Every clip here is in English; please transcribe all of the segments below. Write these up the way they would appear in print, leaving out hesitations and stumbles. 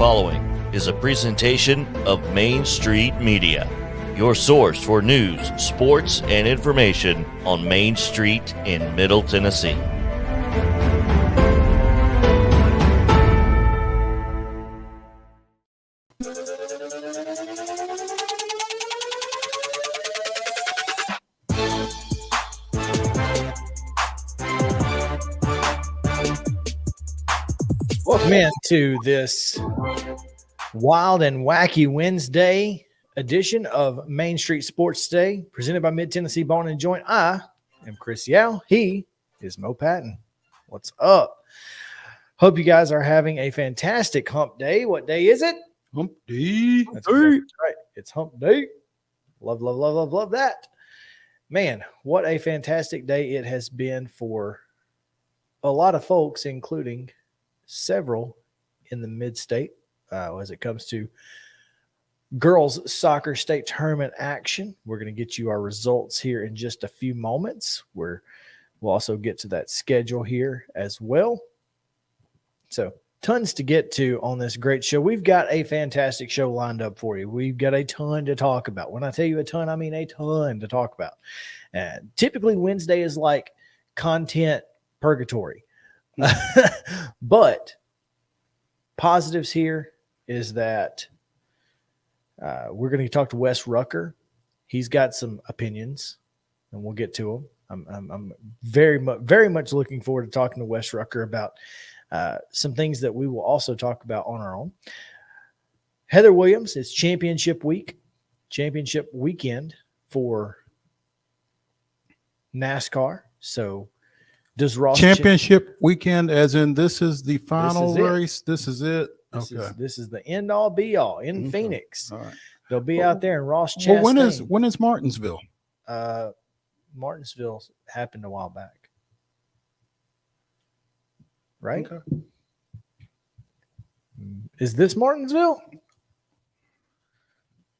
following is a presentation of Main Street Media, your source for news, sports, and information on Main Street in Middle Tennessee. Welcome into this wild and wacky Wednesday edition of Main Street Sports Day, presented by Mid-Tennessee Bone and Joint. I am Chris Yao. He is Mo Patton. What's up? Hope you guys are having a fantastic hump day. What day is it? Hump day. That's exactly right. It's hump day. Love, love, love, love, love that. Man, what a fantastic day it has been for a lot of folks, including several in the mid-state as it comes to girls soccer state tournament action. We're going to get you our results here in just a few moments. We'll also get to that schedule here as well. So tons to get to on this great show. We've got a fantastic show lined up for you. We've got a ton to talk about. When I tell you a ton, I mean a ton to talk about. And typically Wednesday is like content purgatory. But positives here is that we're going to talk to Wes Rucker. He's got some opinions, and we'll get to them. I'm very much looking forward to talking to Wes Rucker about some things that we will also talk about on our own. Heather Williams, it's championship weekend for NASCAR. So does Ross championship weekend, as in this is the final race? This is it. This is the end all be all in Phoenix. All right. They'll be out there in Ross Chastain. Well, when is Martinsville? Martinsville happened a while back, right? Okay. Is this Martinsville?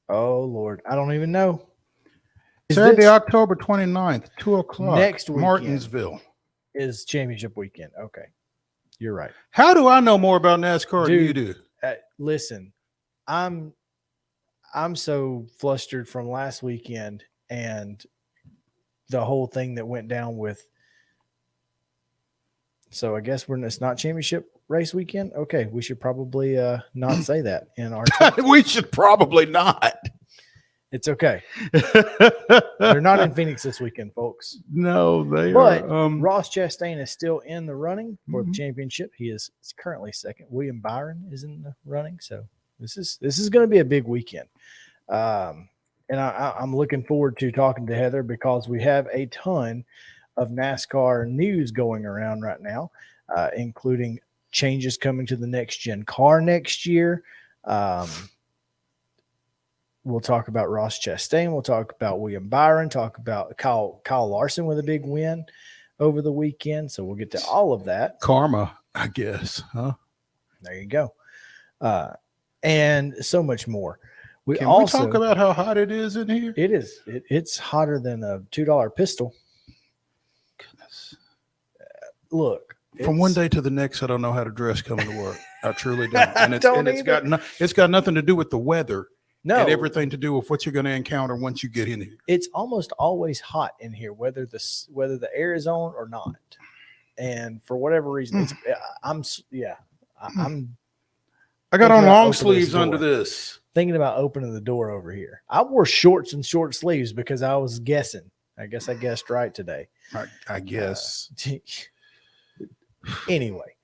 Oh Lord, I don't even know. Saturday, October 29th, 2:00 next weekend Martinsville is championship weekend. Okay, you're right. How do I know more about NASCAR than you do? Listen, I'm so flustered from last weekend and the whole thing that went down with. So I guess it's not championship race weekend. Okay, we should probably not say that in our. We should probably not. It's okay. They're not in Phoenix this weekend, folks. No, they but are. Ross Chastain is still in the running for the championship. He is currently second. William Byron is in the running. So this is going to be a big weekend. And I'm looking forward to talking to Heather because we have a ton of NASCAR news going around right now, including changes coming to the next gen car next year. We'll talk about Ross Chastain. We'll talk about William Byron, talk about Kyle Larson with a big win over the weekend. So we'll get to all of that. Karma, I guess, huh? There you go. And so much more. Can we talk about how hot it is in here? It is. It's hotter than a $2 pistol. Goodness. Look. From one day to the next, I don't know how to dress coming to work. I truly don't. And it's got nothing to do with the weather. No, and everything to do with what you're going to encounter once you get in here. It's almost always hot in here, whether the air is on or not. And for whatever reason, I got on long sleeves under this. Thinking about opening the door over here. I wore shorts and short sleeves because I was guessing. I guess I guessed right today. I guess. Anyway,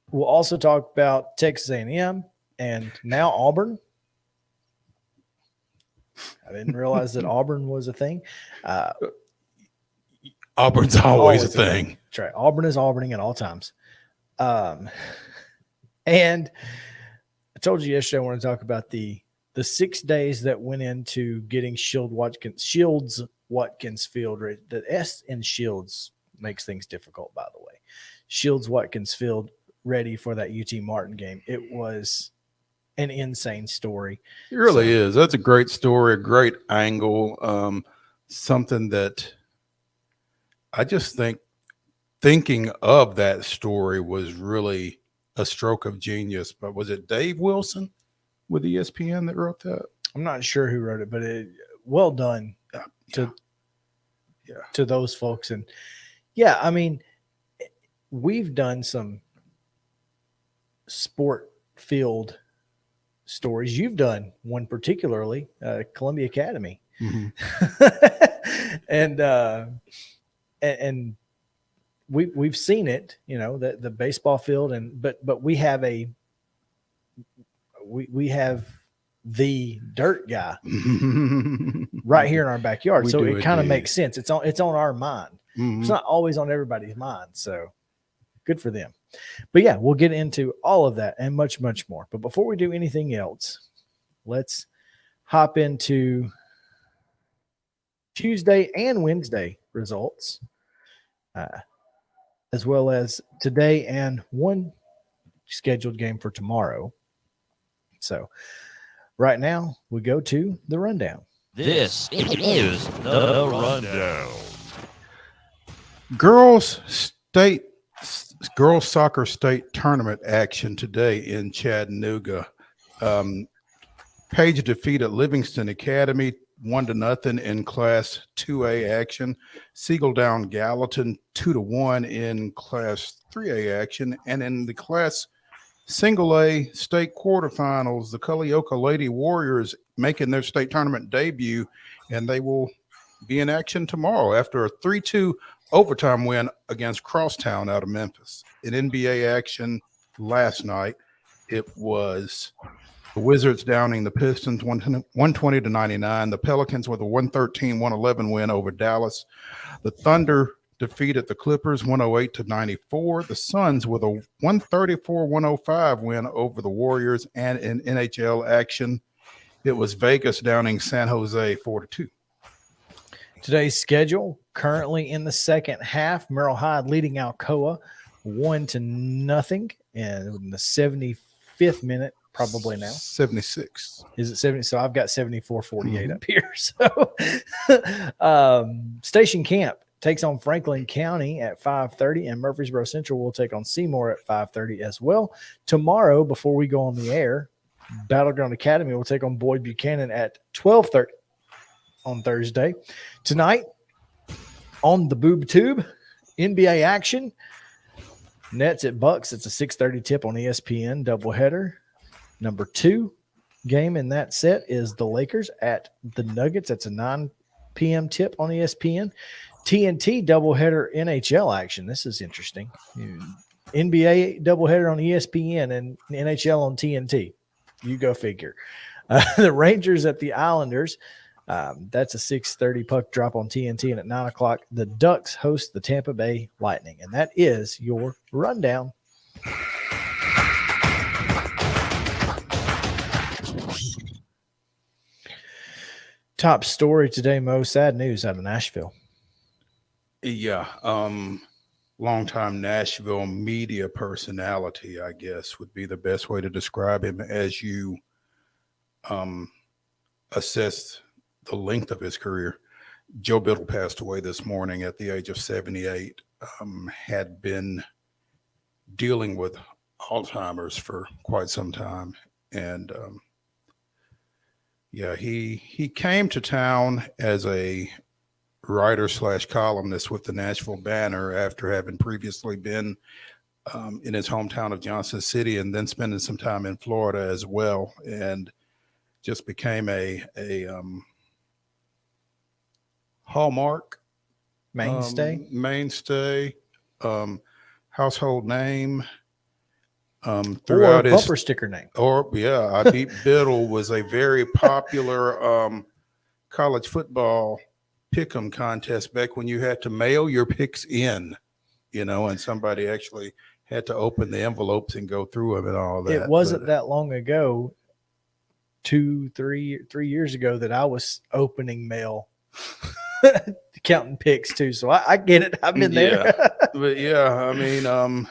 we'll also talk about Texas A&M and now Auburn. I didn't realize that Auburn was a thing. Auburn's always a thing. That's right. Auburn is Auburning at all times. And I told you yesterday I want to talk about the 6 days that went into getting Shields Watkins Field. The S in Shields makes things difficult, by the way. Shields Watkins Field ready for that UT Martin game. It was an insane story. It really is. That's a great story, a great angle, something that I just think thinking of that story was really a stroke of genius. But was it Dave Wilson with ESPN that wrote that? I'm not sure who wrote it, but well done to those folks. And yeah, I mean, we've done some sport field stories. You've done one particularly, Columbia Academy. Mm-hmm. and we've seen it, you know, the baseball field, but we have we have the dirt guy right here in our backyard. So it kind of makes sense. It's on our mind. Mm-hmm. It's not always on everybody's mind. So good for them. But yeah, we'll get into all of that and much, much more. But before we do anything else, let's hop into Tuesday and Wednesday results, as well as today and one scheduled game for tomorrow. So right now we go to the rundown. This is the rundown. Girls soccer state tournament action today in Chattanooga. Page defeated Livingston Academy 1-0 in Class 2A action. Siegel down Gallatin 2-1 in Class 3A action. And in the Class Single A state quarterfinals, the Culleoka Lady Warriors making their state tournament debut, and they will be in action tomorrow after a 3-2 overtime win against Crosstown out of Memphis. In NBA action last night, it was the Wizards downing the Pistons 120-99. The Pelicans with a 113-111 win over Dallas. The Thunder defeated the Clippers 108-94. The Suns with a 134-105 win over the Warriors. And in NHL action, it was Vegas downing San Jose 4-2. Today's schedule, currently in the second half, Merrill Hyde leading Alcoa 1-0, and in the 75th minute, probably now 76. Is it 70? So I've got 74-48 up here. So Station Camp takes on Franklin County at 5:30, and Murfreesboro Central will take on Seymour at 5:30 as well. Tomorrow, before we go on the air, Battleground Academy will take on Boyd Buchanan at 12:30 on Thursday. Tonight, on the Boob Tube, NBA action. Nets at Bucks. It's a 6:30 tip on ESPN doubleheader. Number 2 game in that set is the Lakers at the Nuggets. That's a 9 p.m. tip on ESPN. TNT doubleheader NHL action. This is interesting. NBA doubleheader on ESPN and NHL on TNT. You go figure. The Rangers at the Islanders. That's a 6:30 puck drop on TNT. And at 9 o'clock, the Ducks host the Tampa Bay Lightning. And that is your rundown. Top story today, Mo. Sad news out of Nashville. Yeah. Longtime Nashville media personality, I guess, would be the best way to describe him as you assess the length of his career. Joe Biddle passed away this morning at the age of 78. Had been dealing with Alzheimer's for quite some time. And he came to town as a writer / columnist with the Nashville Banner after having previously been in his hometown of Johnson City and then spending some time in Florida as well, and just became a hallmark mainstay household name throughout or a bumper sticker name. I Beat Biddle was a very popular college football pick'em contest back when you had to mail your picks in, and somebody actually had to open the envelopes and go through them and all that. It wasn't that long ago, 3 years ago, that I was opening mail, counting picks too. So I get it. I've been there. But I mean,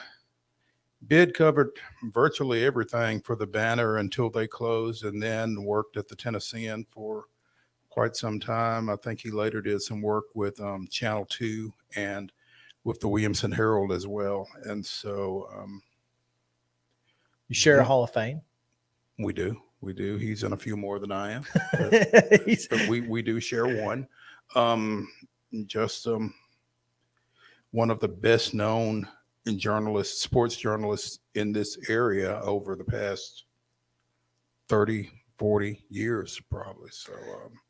Bid covered virtually everything for the Banner until they closed, and then worked at the Tennessean for quite some time. I think he later did some work with Channel 2 and with the Williamson Herald as well. And so You share a Hall of Fame. We do. He's in a few more than I am. But we do share one. One of the best known sports journalists in this area over the past 30, 40 years, probably. So,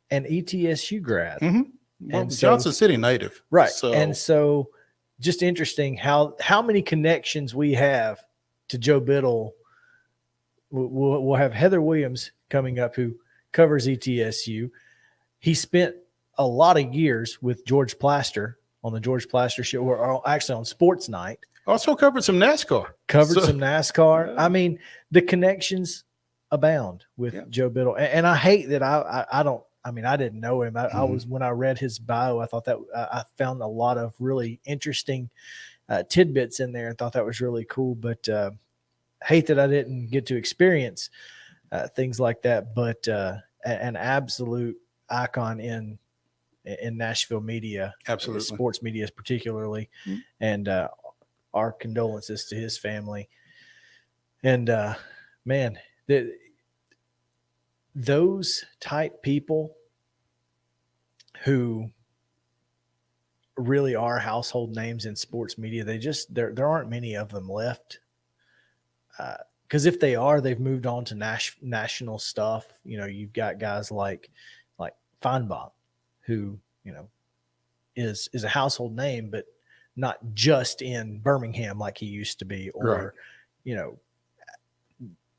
an ETSU grad. Well, And Johnson City native. Right. So, And so just interesting how many connections we have to Joe Biddle. We'll have Heather Williams coming up who covers ETSU. He spent a lot of years with George Plaster on the George Plaster show, or actually on Sports Night. also covered some NASCAR. Some NASCAR. Yeah. I mean, the connections abound with Joe Biddle. And I hate that I didn't know him. I was, when I read his bio, I thought that I found a lot of really interesting tidbits in there and thought that was really cool. But hate that I didn't get to experience things like that. But an absolute icon in Nashville media, absolutely, sports media particularly, and our condolences to his family. And man, those type people who really are household names in sports media, there aren't many of them left. Because if they are, they've moved on to national stuff. You know, you've got guys like Feinbaum, who, you know, is a household name, but not just in Birmingham like he used to be, or, right, you know,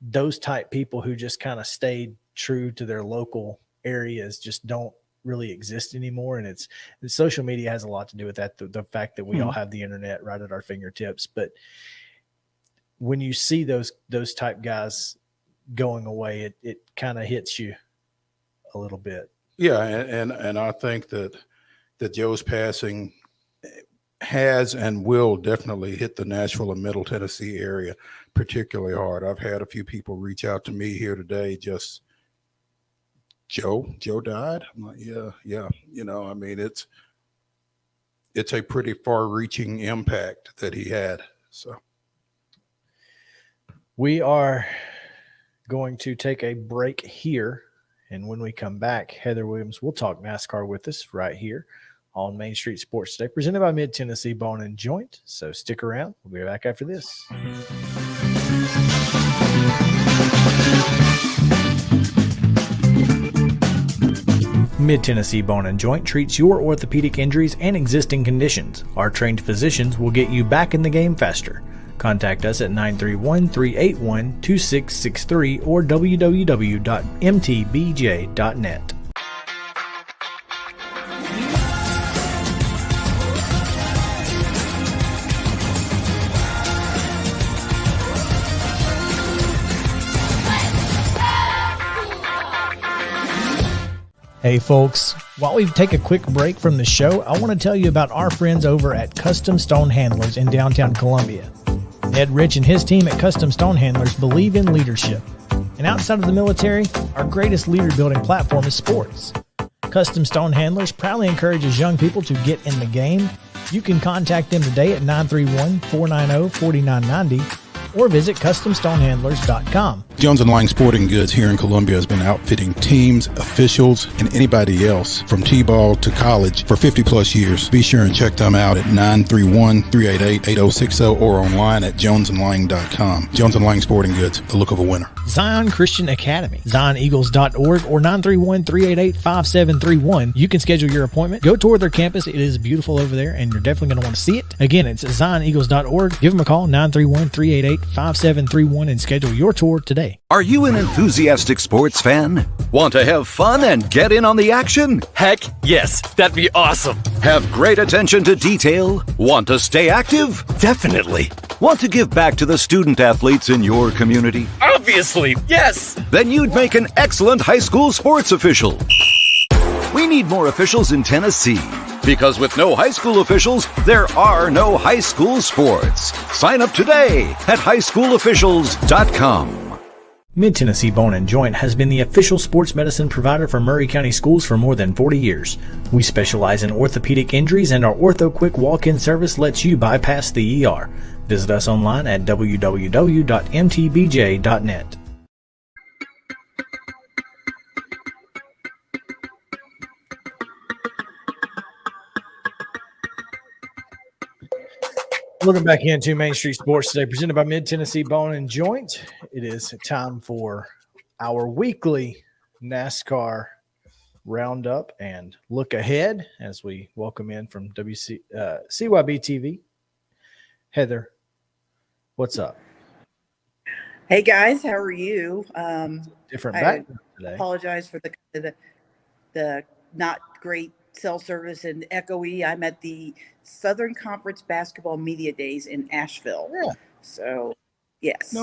those type people who just kind of stayed true to their local areas just don't really exist anymore. And the social media has a lot to do with that. The fact that we all have the internet right at our fingertips. But when you see those type guys going away, it kind of hits you a little bit. Yeah. And I think that Joe's passing has and will definitely hit the Nashville and Middle Tennessee area particularly hard. I've had a few people reach out to me here today, just, Joe died. I'm like, yeah. You know, I mean, it's a pretty far-reaching impact that he had. So we are going to take a break here, and when we come back, Heather Williams will talk NASCAR with us right here on Main Street Sports Today, presented by Mid-Tennessee Bone and Joint. So stick around. We'll be back after this. Mid-Tennessee Bone and Joint treats your orthopedic injuries and existing conditions. Our trained physicians will get you back in the game faster. Contact us at 931-381-2663 or www.mtbj.net. Hey folks, while we take a quick break from the show, I want to tell you about our friends over at Custom Stone Handlers in downtown Columbia. Ed Rich and his team at Custom Stone Handlers believe in leadership. And outside of the military, our greatest leader building platform is sports. Custom Stone Handlers proudly encourages young people to get in the game. You can contact them today at 931-490-4990 or visit CustomStonehandlers.com. Jones & Lang Sporting Goods here in Columbia has been outfitting teams, officials, and anybody else from T-ball to college for 50-plus years. Be sure and check them out at 931-388-8060 or online at jonesandlang.com. Jones & Lang Sporting Goods, the look of a winner. Zion Christian Academy, ZionEagles.org or 931-388-5731. You can schedule your appointment. Go tour their campus. It is beautiful over there, and you're definitely going to want to see it. Again, it's ZionEagles.org. Give them a call, 931-388-5731, and schedule your tour today. Are you an enthusiastic sports fan? Want to have fun and get in on the action? Heck yes, that'd be awesome. Have great attention to detail? Want to stay active? Definitely. Want to give back to the student athletes in your community? Obviously, yes. Then you'd make an excellent high school sports official. We need more officials in Tennessee. Because with no high school officials, there are no high school sports. Sign up today at highschoolofficials.com. Mid-Tennessee Bone and Joint has been the official sports medicine provider for Maury County Schools for more than 40 years. We specialize in orthopedic injuries, and our Ortho Quick walk-in service lets you bypass the ER. Visit us online at www.mtbj.net. Welcome back into Main Street Sports today, presented by Mid-Tennessee Bone and Joint. It is time for our weekly NASCAR roundup and look ahead as we welcome in from WCYB-TV. Heather, what's up? Hey guys, how are you? Different I background today. apologize for the not great cell service and echoey. I'm at the Southern Conference Basketball Media Days in Asheville. Yeah. So, yes.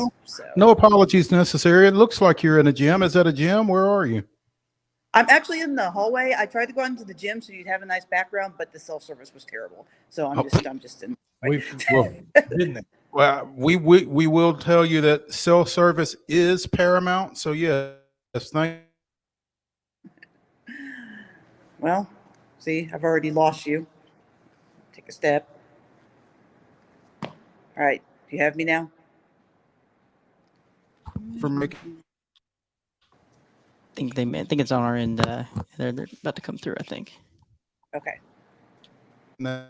No apologies necessary. It looks like you're in a gym. Is that a gym? Where are you? I'm actually in the hallway. I tried to go into the gym so you'd have a nice background, but the cell service was terrible. So I'm just in. Well, we will tell you that cell service is paramount. So yes, thank. Well, see, I've already lost you. Take a step. All right. Do you have me now? For making. I think it's on our end. They're about to come through, I think. Okay. In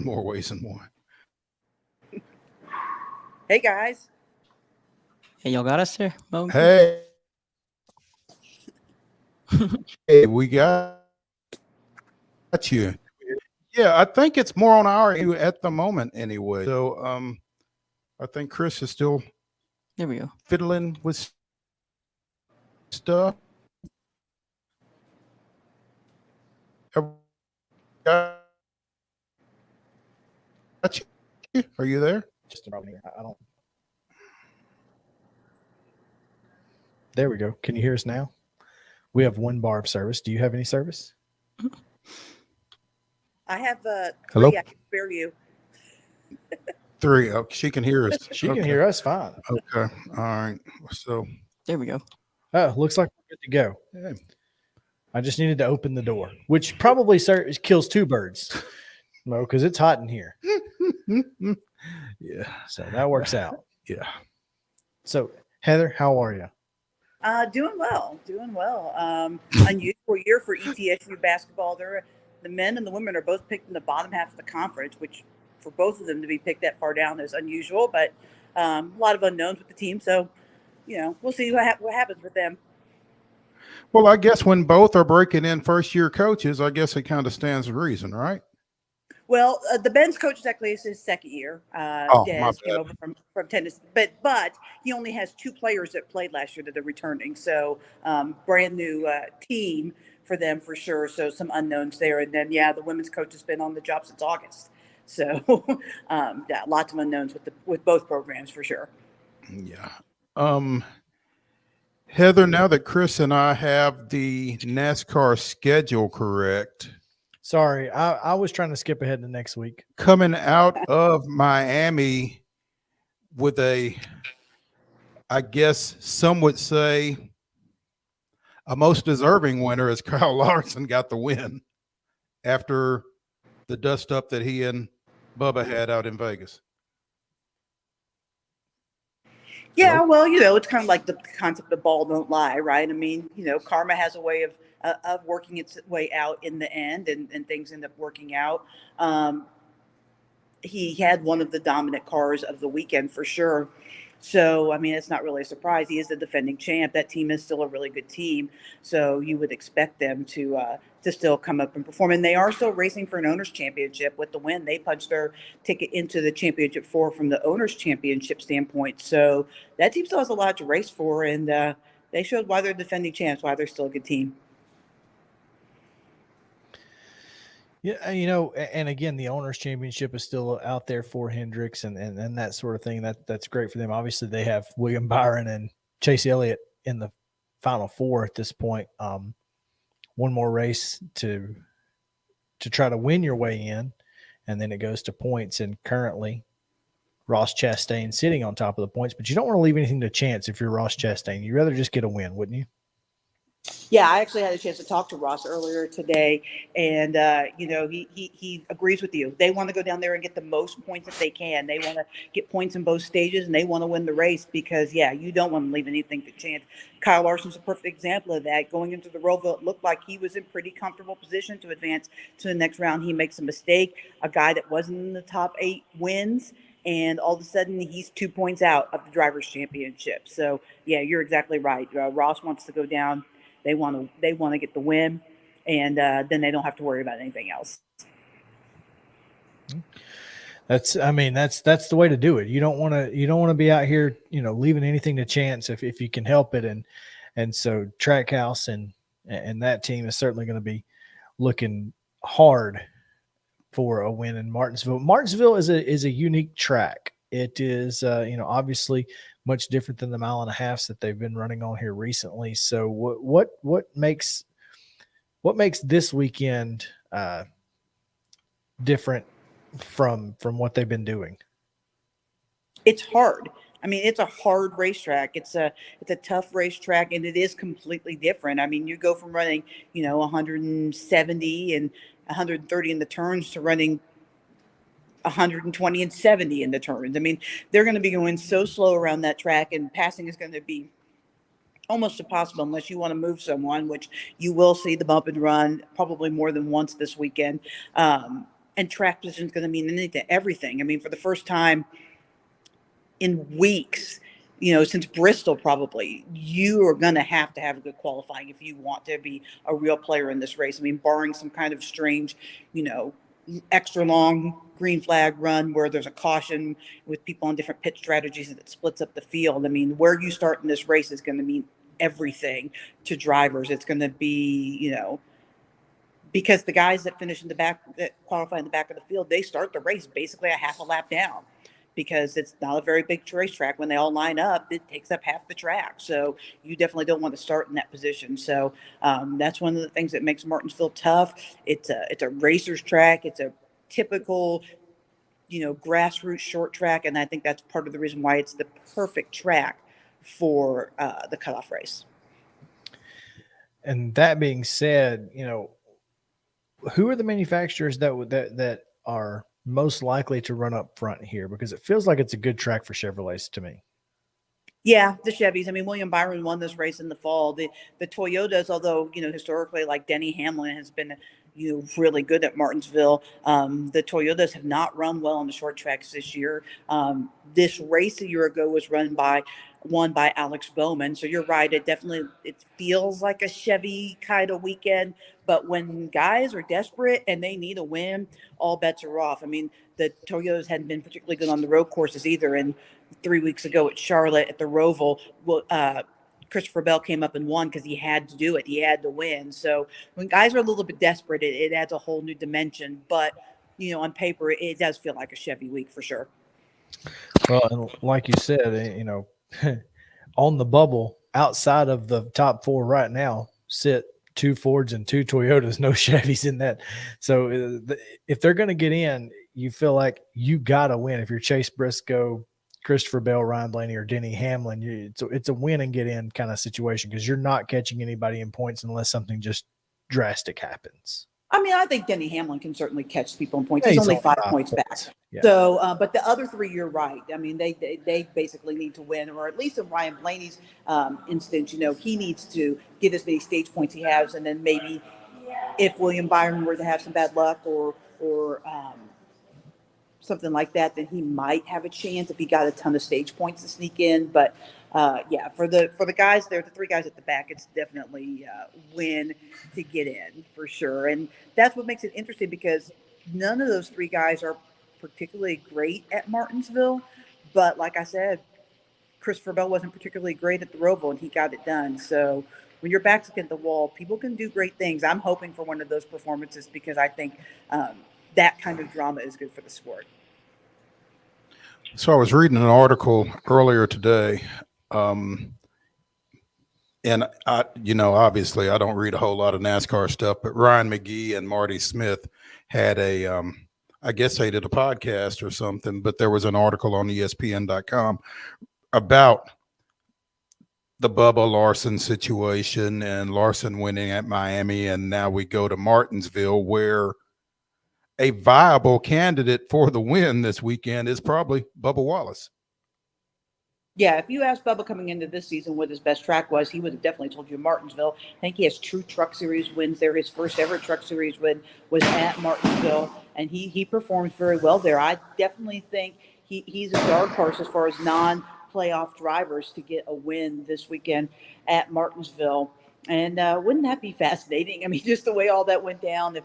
more ways than one. Hey guys. Hey, y'all got us there? Mo? Hey. Hey, we got you. Yeah, I think it's more on our end at the moment anyway. So I think Chris is still There we go. fiddling with stuff. Got you. Are you there? Just about me. I don't. There we go. Can you hear us now? We have one bar of service. Do you have any service? I have Hello? 3. I can spare you. 3. Oh, she can hear us. She can hear us fine. Okay. All right. So There we go. Oh, looks like we're good to go. yeah. I just needed to open the door, which probably kills 2 birds. No, because it's hot in here. Yeah. So that works out. Yeah. So, Heather, how are you? Doing well. Unusual year for ETSU basketball. The men and the women are both picked in the bottom half of the conference, which for both of them to be picked that far down is unusual, but a lot of unknowns with the team. So, we'll see what happens with them. Well, I guess when both are breaking in first-year coaches, I guess it kind of stands to reason, right? Well, the men's coach is actually his second year. Des came over from Tennessee, but he only has 2 players that played last year that are returning. So brand new team for them for sure. So some unknowns there. And then, the women's coach has been on the job since August. So lots of unknowns with both programs for sure. Yeah. Heather, now that Chris and I have the NASCAR schedule correct. Sorry, I was trying to skip ahead to next week. Coming out of Miami with I guess some would say, a most deserving winner, as Kyle Larson got the win after the dust up that he and Bubba had out in Vegas. Yeah, well, it's kind of like the concept of ball don't lie, right? I mean, karma has a way of working its way out in the end, and things end up working out. He had one of the dominant cars of the weekend for sure. So, I mean, it's not really a surprise. He is the defending champ. That team is still a really good team. So you would expect them to still come up and perform. And they are still racing for an owner's championship with the win. They punched their ticket into the championship 4 from the owner's championship standpoint. So that team still has a lot to race for. And they showed why they're defending champs, why they're still a good team. Yeah, and again, the owners' championship is still out there for Hendricks and that sort of thing. That's great for them. Obviously, they have William Byron and Chase Elliott in the Final 4 at this point. One more race to try to win your way in, and then it goes to points. And currently, Ross Chastain sitting on top of the points, but you don't want to leave anything to chance if you're Ross Chastain. You'd rather just get a win, wouldn't you? Yeah, I actually had a chance to talk to Ross earlier today, and he agrees with you. They want to go down there and get the most points that they can. They want to get points in both stages, and they want to win the race because, you don't want to leave anything to chance. Kyle Larson's a perfect example of that. Going into the Roval, it looked like he was in pretty comfortable position to advance to the next round. He makes a mistake. A guy that wasn't in the top 8 wins. And all of a sudden, he's 2 points out of the Drivers' Championship. So, yeah, you're exactly right. Ross wants to go down. They want to get the win, and then they don't have to worry about anything else. That's the way to do it. You don't want to be out here, leaving anything to chance if you can help it. And so Trackhouse and that team is certainly going to be looking hard for a win in Martinsville. Martinsville is a unique track. It is, obviously much different than the 1.5 miles that they've been running on here recently. So what makes this weekend different from what they've been doing? It's hard. I mean, it's a hard racetrack. It's a tough racetrack, and it is completely different. I mean, you go from running, 170 and 130 in the turns to running 120 and 70 in the turns. I mean, they're going to be going so slow around that track, and passing is going to be almost impossible unless you want to move someone, which you will see the bump and run probably more than once this weekend. And track position is going to mean everything. I mean, for the first time in weeks, since Bristol, probably, you are going to have a good qualifying if you want to be a real player in this race. I mean, barring some kind of strange, extra long green flag run where there's a caution with people on different pit strategies that splits up the field. I mean, where you start in this race is going to mean everything to drivers. It's going to be, because the guys that finish in the back, that qualify in the back of the field, they start the race basically a half a lap down, because it's not a very big racetrack. When they all line up, it takes up half the track. So you definitely don't want to start in that position. So that's one of the things that makes Martinsville tough. It's a racer's track. It's a typical, grassroots short track. And I think that's part of the reason why it's the perfect track for the cutoff race. And that being said, who are the manufacturers that are most likely to run up front here? Because it feels like it's a good track for Chevrolets to me. Yeah, the Chevys. I mean, William Byron won this race in the fall. The Toyotas, although, historically, like Denny Hamlin has been, really good at Martinsville. The Toyotas have not run well on the short tracks this year. This race a year ago was won by Alex Bowman. So you're right. It feels like a Chevy kind of weekend. But when guys are desperate and they need a win, all bets are off. I mean, the Toyotas hadn't been particularly good on the road courses either. And 3 weeks ago at Charlotte at the Roval, Christopher Bell came up and won because he had to do it. He had to win. So when guys are a little bit desperate, it adds a whole new dimension. But, on paper, it does feel like a Chevy week for sure. Well, and like you said, on the bubble, outside of the top 4 right now, sit 2 Fords and 2 Toyotas, no Chevys in that. So if they're going to get in, you feel like you got to win. If you're Chase Briscoe, Christopher Bell, Ryan Blaney, or Denny Hamlin, it's a win and get in kind of situation, because you're not catching anybody in points unless something just drastic happens. I mean, I think Denny Hamlin can certainly catch people in points. Yeah, he's only 5 points back. Yeah. So, but the other 3, you're right. I mean, they basically need to win, or at least in Ryan Blaney's instance, he needs to get as many stage points he has, and then maybe if William Byron were to have some bad luck or something like that, then he might have a chance if he got a ton of stage points to sneak in. But for the guys there, the 3 guys at the back, it's definitely win to get in for sure. And that's what makes it interesting, because none of those 3 guys are particularly great at Martinsville. But like I said, Christopher Bell wasn't particularly great at the Roval, and he got it done. So when your back's against the wall, people can do great things. I'm hoping for one of those performances, because I think that kind of drama is good for the sport. So I was reading an article earlier today, and obviously I don't read a whole lot of NASCAR stuff, but Ryan McGee and Marty Smith had I I guess they did a podcast or something, but there was an article on ESPN.com about the Bubba Larson situation and Larson winning at Miami. And now we go to Martinsville, where a viable candidate for the win this weekend is probably Bubba Wallace. Yeah, if you asked Bubba coming into this season what his best track was, he would have definitely told you Martinsville. I think he has 2 Truck Series wins there. His first ever Truck Series win was at Martinsville, and he performs very well there. I definitely think he's a dark horse as far as non-playoff drivers to get a win this weekend at Martinsville. And wouldn't that be fascinating? I mean, just the way all that went down.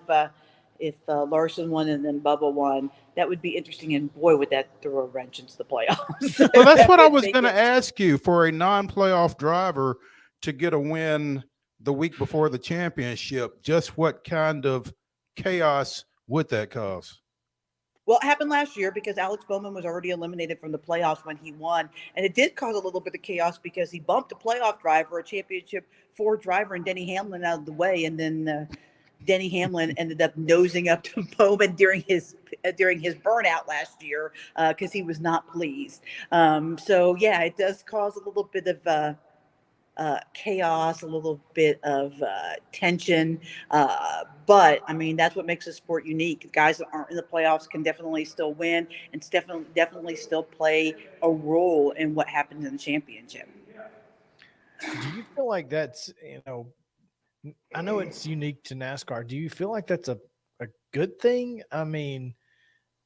If Larson won and then Bubba won, that would be interesting. And boy, would that throw a wrench into the playoffs. Well, that's what I was going to ask you. For a non-playoff driver to get a win the week before the championship, just what kind of chaos would that cause? Well, it happened last year because Alex Bowman was already eliminated from the playoffs when he won. And it did cause a little bit of chaos because he bumped a playoff driver, a championship 4 driver, and Denny Hamlin out of the way. And then Denny Hamlin ended up nosing up to Bowman during his burnout last year because he was not pleased. So yeah, it does cause a little bit of chaos, a little bit of tension. But I mean, that's what makes the sport unique. Guys that aren't in the playoffs can definitely still win and definitely still play a role in what happens in the championship. Do you feel like that's, I know it's unique to NASCAR. Do you feel like that's a good thing? I mean,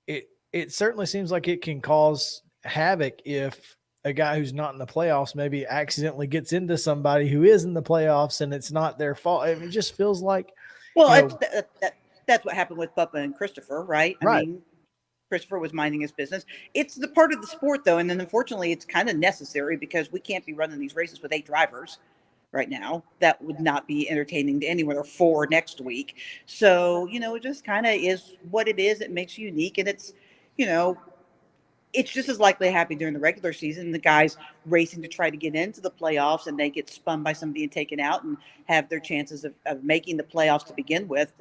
it certainly seems like it can cause havoc if a guy who's not in the playoffs maybe accidentally gets into somebody who is in the playoffs and it's not their fault. It just feels like, that's what happened with Bubba and Christopher, right? Right. I mean, Christopher was minding his business. It's the part of the sport, though, and then unfortunately, it's kind of necessary because we can't be running these races with 8 drivers right now. That would not be entertaining to anyone, or 4 next week. So, it just kind of is what it is. It makes you unique, and it's, it's just as likely to happen during the regular season. The guys racing to try to get into the playoffs and they get spun by somebody and taken out and have their chances of making the playoffs to begin with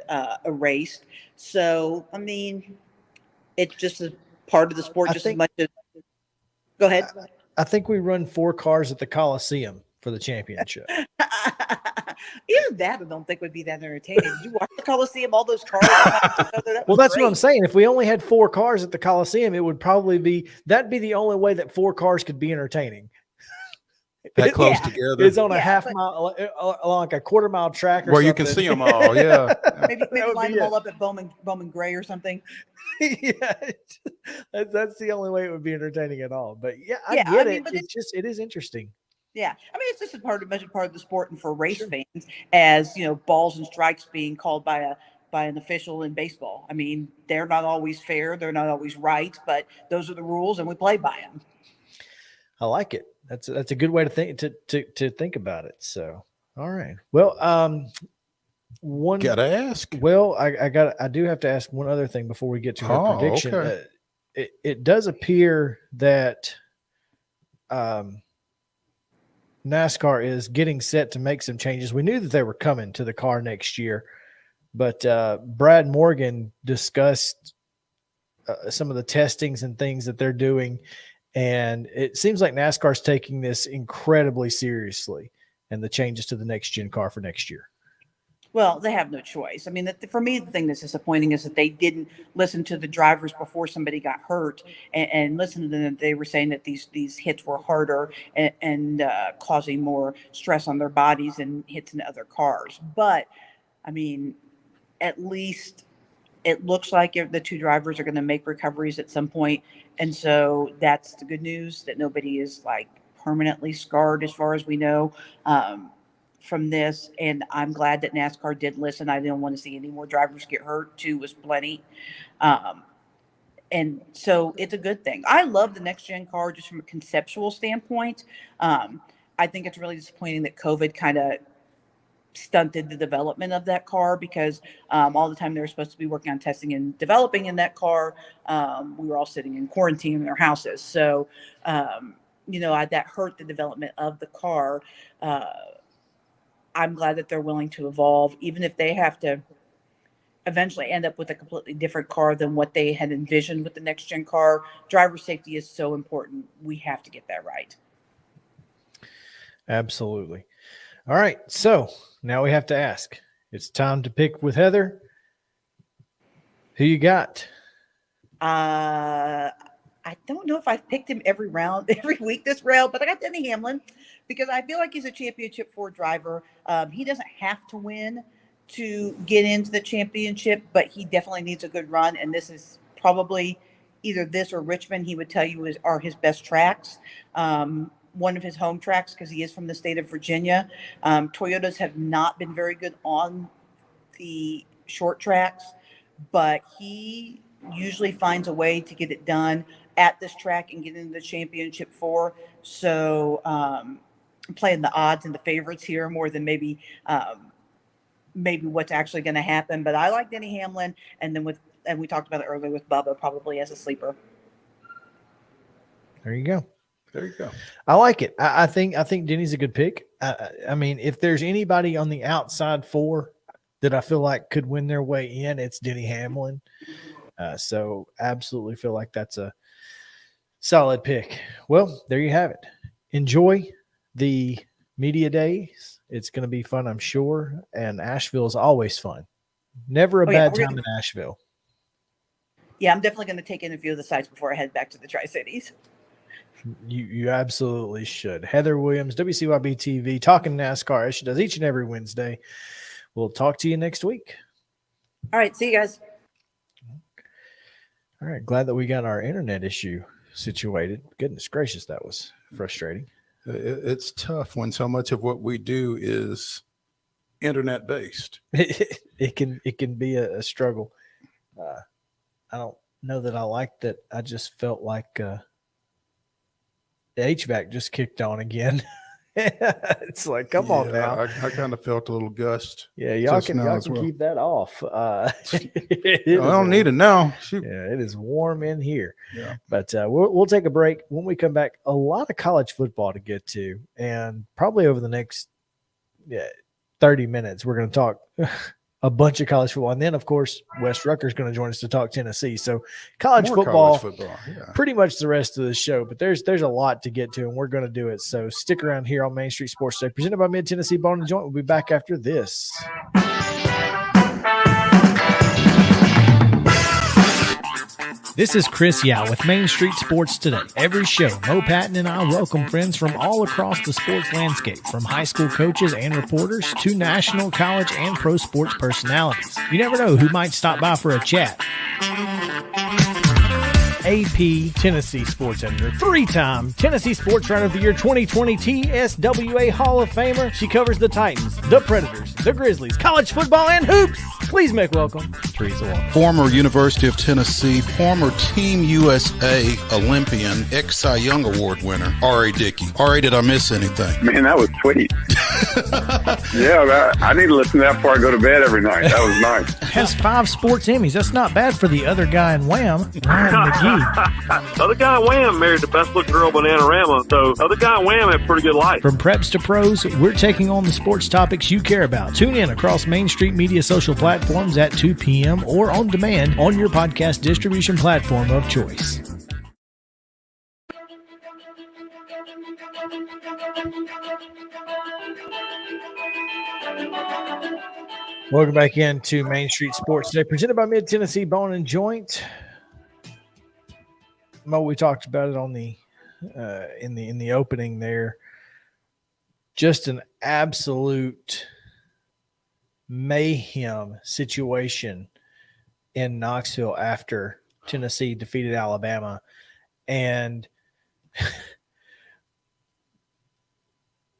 erased. So, I mean, it's just a part of the sport as much as – go ahead. I think we run 4 cars at the Coliseum for the championship. Even that I don't think would be that entertaining. Did you watch the Coliseum, all those cars? Well, that's great. What I'm saying. If we only had 4 cars at the Coliseum, it would probably be – that'd be the only way that 4 cars could be entertaining. That close together. It's on a half mile, along like a quarter-mile track or where something. You can see them all, yeah. maybe line them all up at Bowman Gray or something. Yeah, that's the only way it would be entertaining at all. But yeah, I get it. It is interesting. Yeah, I mean, it's just a part of the sport, and for race fans, as balls and strikes being called by an official in baseball. I mean, they're not always fair, they're not always right, but those are the rules, and we play by them. I like it. That's a good way to think to think about it. So, all right. Well, gotta ask. Well, I do have to ask one other thing before we get to our prediction. Okay. It does appear that NASCAR is getting set to make some changes. We knew that they were coming to the car next year, but Brad Morgan discussed some of the testings and things that they're doing, and it seems like NASCAR's taking this incredibly seriously and the changes to the next gen car for next year. Well, they have no choice. I mean, for me, the thing that's disappointing is that they didn't listen to the drivers before somebody got hurt and listen to them. They were saying that these hits were harder and causing more stress on their bodies and hits in other cars. But, I mean, at least it looks like the 2 drivers are going to make recoveries at some point. And so that's the good news, that nobody is like permanently scarred as far as we know. From this, and I'm glad that NASCAR did listen. I didn't want to see any more drivers get hurt. 2 was plenty. And so it's a good thing. I love the next gen car just from a conceptual standpoint. I think it's really disappointing that COVID kind of stunted the development of that car because all the time they were supposed to be working on testing and developing in that car, we were all sitting in quarantine in our houses. So, that hurt the development of the car. I'm glad that they're willing to evolve, even if they have to eventually end up with a completely different car than what they had envisioned with the next gen car. Driver safety is so important. We have to get that right. Absolutely. All right. So now we have to ask. It's time to pick with Heather. Who you got? I don't know if I've picked him every week this round, but I got Denny Hamlin because I feel like he's a championship 4 driver. He doesn't have to win to get into the championship, but he definitely needs a good run. And this is probably either this or Richmond. He would tell you are his best tracks. One of his home tracks, because he is from the state of Virginia. Toyotas have not been very good on the short tracks, but he usually finds a way to get it done at this track and get into the championship 4. So I'm playing the odds and the favorites here more than maybe what's actually going to happen. But I like Denny Hamlin, and then we talked about it earlier with Bubba probably as a sleeper. There you go. There you go. I like it. I think Denny's a good pick. I mean, if there's anybody on the outside 4 that I feel like could win their way in, it's Denny Hamlin. So absolutely feel like that's a solid pick. Well, there you have it. Enjoy the media days. It's going to be fun, I'm sure. And Asheville is always fun. Never a bad time in Asheville. Yeah, I'm definitely going to take in a few of the sites before I head back to the Tri-Cities. You absolutely should. Heather Williams, WCYB-TV, talking NASCAR as she does each and every Wednesday. We'll talk to you next week. All right. See you guys. All right. Glad that we got our internet issue situated. Goodness gracious, that was frustrating. It's tough when so much of what we do is internet based. It can be a struggle. I don't know that I like that. I just felt like the HVAC just kicked on again. It's like, come on now. I kind of felt a little gust. Yeah, y'all can keep that off. I don't need it now. Shoot. Yeah, it is warm in here. Yeah. But we'll take a break. When we come back, a lot of college football to get to, and probably over the next 30 minutes, we're going to talk a bunch of college football. And then, of course, Wes Rucker is going to join us to talk Tennessee. So college football, pretty much the rest of the show. But there's a lot to get to, and we're going to do it. So stick around here on Main Street Sports Day, presented by Mid-Tennessee Bone and Joint. We'll be back after this. This is Chris Yao with Main Street Sports Today. Every show, Mo Patton and I welcome friends from all across the sports landscape, from high school coaches and reporters to national, college, and pro sports personalities. You never know who might stop by for a chat. AP Tennessee Sports Editor, 3-time Tennessee Sports Writer of the Year 2020 TSWA Hall of Famer. She covers the Titans, the Predators, the Grizzlies, college football, and hoops. Please make welcome Teresa Walker. Former University of Tennessee, former Team USA Olympian, ex-Cy Young Award winner, R.A. Dickey. R.A., did I miss anything? Man, that was sweet. Yeah, I need to listen to that before I go to bed every night. That was nice. Has 5 sports Emmys. That's not bad for the other guy in Wham, Ryan McGee. The other guy in Wham married the best looking girl, Bananarama. So the other guy in Wham had a pretty good life. From preps to pros, we're taking on the sports topics you care about. Tune in across Main Street Media social platforms at 2 p.m. or on demand on your podcast distribution platform of choice. Welcome back into Main Street Sports Today, presented by Mid-Tennessee Bone and Joint. Mo, we talked about it on the in the opening there. Just an absolute mayhem situation in Knoxville after Tennessee defeated Alabama. And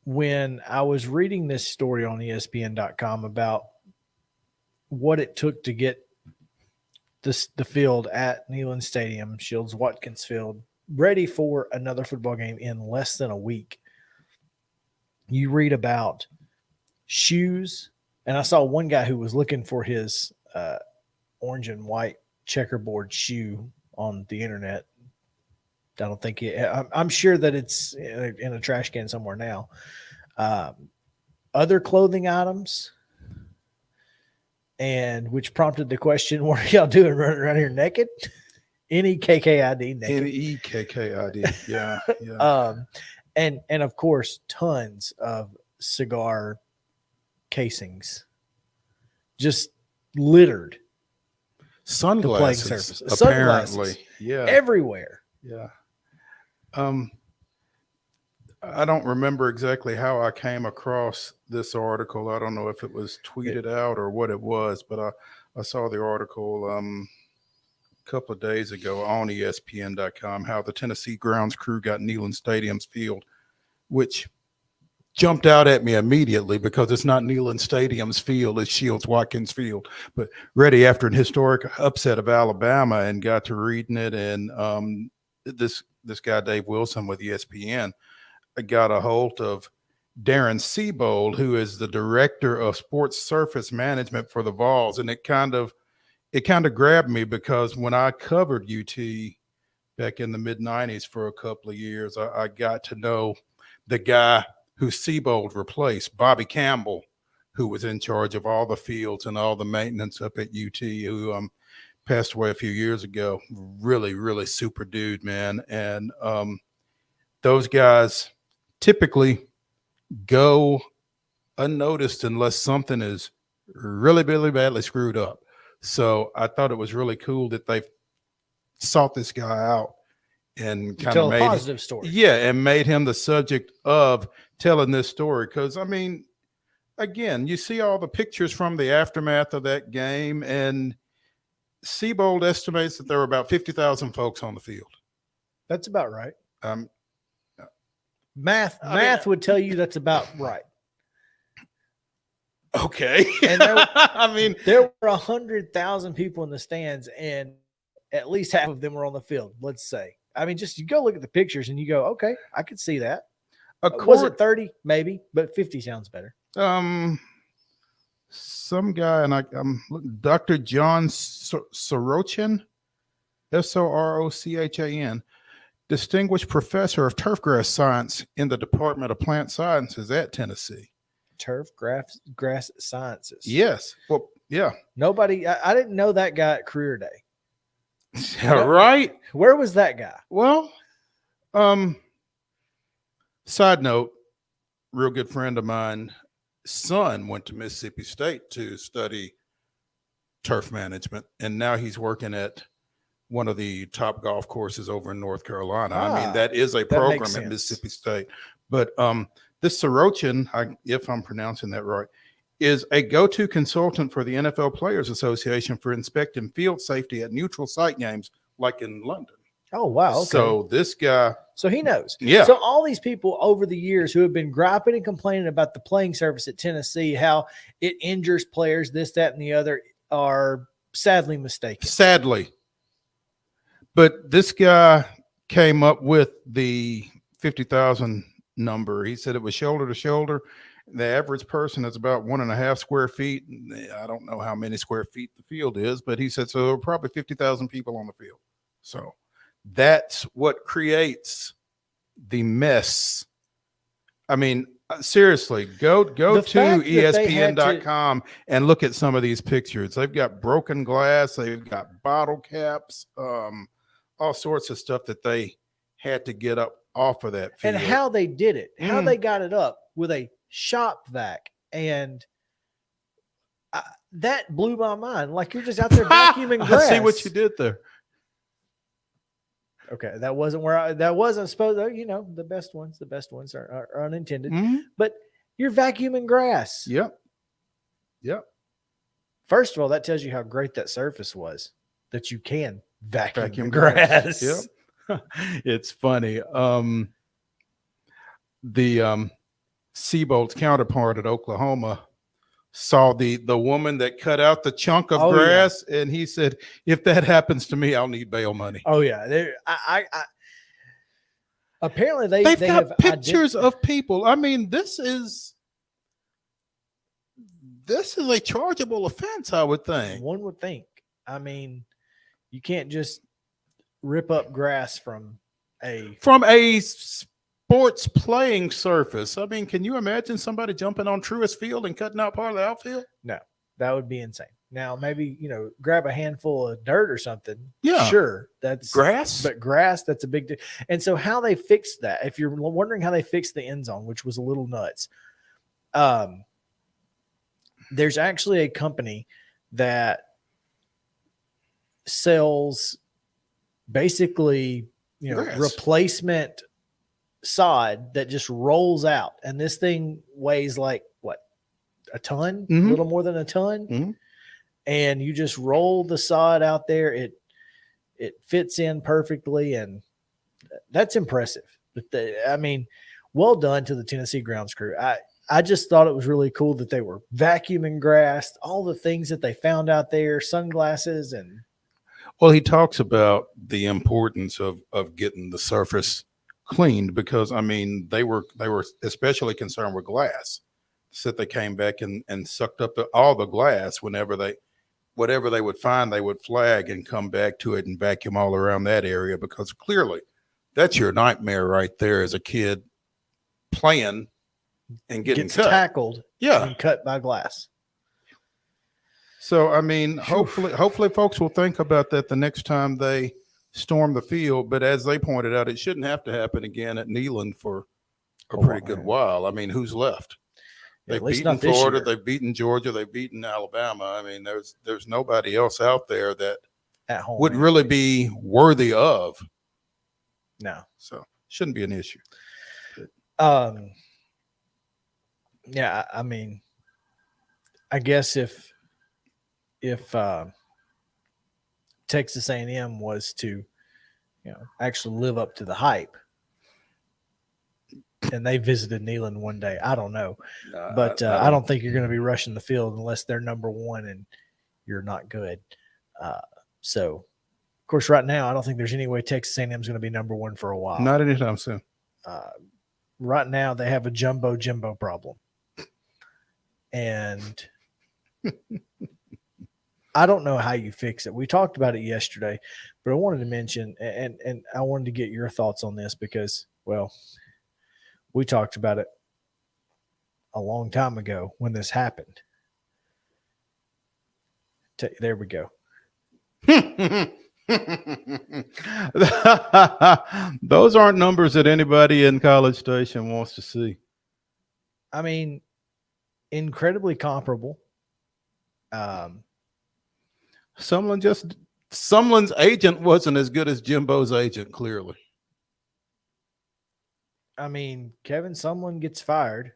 when I was reading this story on ESPN.com about what it took to get the field at Neyland Stadium, Shields-Watkins Field, ready for another football game in less than a week, you read about shoes. And I saw one guy who was looking for his orange and white checkerboard shoe on the internet. I don't think I'm sure that it's in a trash can somewhere now. Other clothing items, and which prompted the question, what are y'all doing running around here naked? NEKKID naked. NEKKID. Yeah. Yeah. And of course, tons of cigar casings just littered the playing Sunglasses. surface. Apparently. Sunglasses Yeah. everywhere. Yeah. I don't remember exactly how I came across this article. I don't know if it was tweeted out or what it was, but I saw the article a couple of days ago on ESPN.com, how the Tennessee grounds crew got Neyland Stadium's field, which jumped out at me immediately because it's not Neyland Stadium's field, it's Shields Watkins Field. But ready after an historic upset of Alabama, and got to reading it, and this guy Dave Wilson with ESPN got a hold of Darren Siebold, who is the director of sports surface management for the VOLS, and it kind of grabbed me because when I covered UT back in the mid-90s for a couple of years, I got to know the guy who Siebold replaced, Bobby Campbell, who was in charge of all the fields and all the maintenance up at UT, who passed away a few years ago. Really, really super dude, man. And those guys typically go unnoticed unless something is really, really badly screwed up. So I thought it was really cool that they sought this guy out and kind of made a positive story. Yeah, and made him the subject of telling this story. Because, I mean, again, you see all the pictures from the aftermath of that game, and Siebold estimates that there were about 50,000 folks on the field. That's about right. Math would tell you that's about right. Okay. And there, I mean, there were 100,000 people in the stands, and at least half of them were on the field, let's say. I mean, just you go look at the pictures and you go, okay, I could see that. Was it 30? Maybe, but 50 sounds better. Some guy, and I'm looking, Dr. John Sorochan, Sorochan, distinguished professor of turfgrass science in the Department of Plant Sciences at Tennessee. Turf grass sciences. Yes. Well, yeah. Nobody, I didn't know that guy at career day. Yeah, right. Where was that guy? Well, side note, real good friend of mine, son went to Mississippi State to study turf management, and now he's working at one of the top golf courses over in North Carolina. I mean, that is a program at Mississippi State. But this Sorochan, if I'm pronouncing that right, is a go-to consultant for the NFL Players Association for inspecting field safety at neutral site games, like in London. Oh, wow. Okay. So this guy. So he knows. Yeah. So all these people over the years who have been griping and complaining about the playing surface at Tennessee, how it injures players, this, that, and the other, are sadly mistaken. Sadly. But this guy came up with the 50,000 number. He said it was shoulder to shoulder. The average person is about 1.5 square feet. I don't know how many square feet the field is, but he said, so there were probably 50,000 people on the field. So that's what creates the mess. I mean, seriously, go to ESPN.com and look at some of these pictures. They've got broken glass. They've got bottle caps, all sorts of stuff that they had to get up off of that field. And how they did it, how they got it up with a shop vac. And that blew my mind. Like, you're just out there vacuuming grass. I see what you did there. Okay, that wasn't supposed to, you know, the best ones are unintended. But you're vacuuming grass. Yep. First of all, that tells you how great that surface was, that you can vacuum grass. Yep. It's funny. The Siebold's counterpart at Oklahoma saw the woman that cut out the chunk of grass, and he said, if that happens to me, I'll need bail money. Oh yeah. Apparently they've got have pictures of people. I mean, this is a chargeable offense, I would think. One would think. I mean, you can't just rip up grass from a sports playing surface. I mean, can you imagine somebody jumping on Truist Field and cutting out part of the outfield? No, that would be insane. Now, maybe, grab a handful of dirt or something. Yeah. Sure. That's Grass? But grass, that's a big deal. And so how they fixed that, if you're wondering how they fixed the end zone, which was a little nuts, there's actually a company that sells basically, Grass. replacement sod that just rolls out. And this thing weighs like what? A ton, a little more than a ton. And you just roll the sod out there. It fits in perfectly. And that's impressive. But well done to the Tennessee grounds crew. I just thought it was really cool that they were vacuuming grass, all the things that they found out there, sunglasses and. Well, he talks about the importance of getting the surface cleaned because they were especially concerned with glass. So they came back and sucked up all the glass whatever they would find, they would flag and come back to it and vacuum all around that area because clearly that's your nightmare right there as a kid playing and getting cut. Tackled and cut by glass. So, hopefully folks will think about that the next time they storm the field. But as they pointed out, it shouldn't have to happen again at Neyland for a pretty good while. Who's left? They've beaten Florida, they've beaten Georgia, they've beaten Alabama. There's nobody else out there that at home would really be worthy of. No. So, shouldn't be an issue. Yeah, I guess if Texas A&M was to, actually live up to the hype, and they visited Neyland one day, I don't know, but I don't think you're going to be rushing the field unless they're number one and you're not good. So, of course, right now I don't think there's any way Texas A&M is going to be number one for a while. Not anytime soon. Right now they have a jumbo problem, and I don't know how you fix it. We talked about it yesterday, but I wanted to mention, and I wanted to get your thoughts on this because, well, we talked about it a long time ago when this happened. There we go. Those aren't numbers that anybody in College Station wants to see. Incredibly comparable. Sumlin's agent wasn't as good as Jimbo's agent, clearly. Kevin Sumlin gets fired.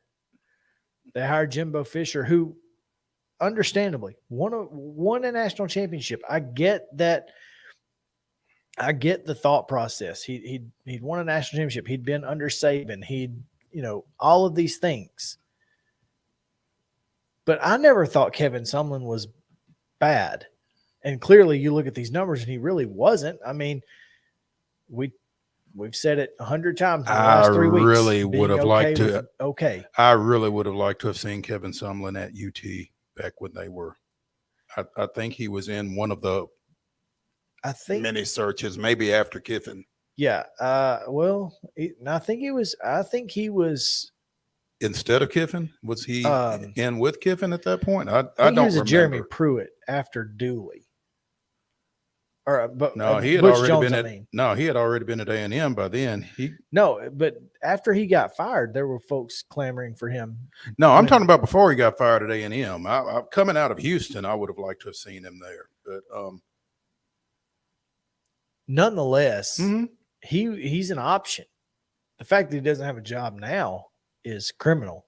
They hired Jimbo Fisher, who understandably won a national championship. I get that. I get the thought process. He'd won a national championship. He'd been under Saban. He'd, all of these things. But I never thought Kevin Sumlin was bad. And clearly you look at these numbers and he really wasn't. We've said it 100 times in the last 3 weeks. I really would have liked to have seen Kevin Sumlin at UT back when they were. I think he was in one of the many searches, maybe after Kiffin. Yeah. I think he was instead of Kiffin. Was he in with Kiffin at that point? I don't remember. Jeremy Pruitt after Dooley. He had already been at A&M by then. But after he got fired, there were folks clamoring for him. No, I'm talking about before he got fired at A&M. Coming out of Houston, I would have liked to have seen him there. But nonetheless, he's an option. The fact that he doesn't have a job now is criminal.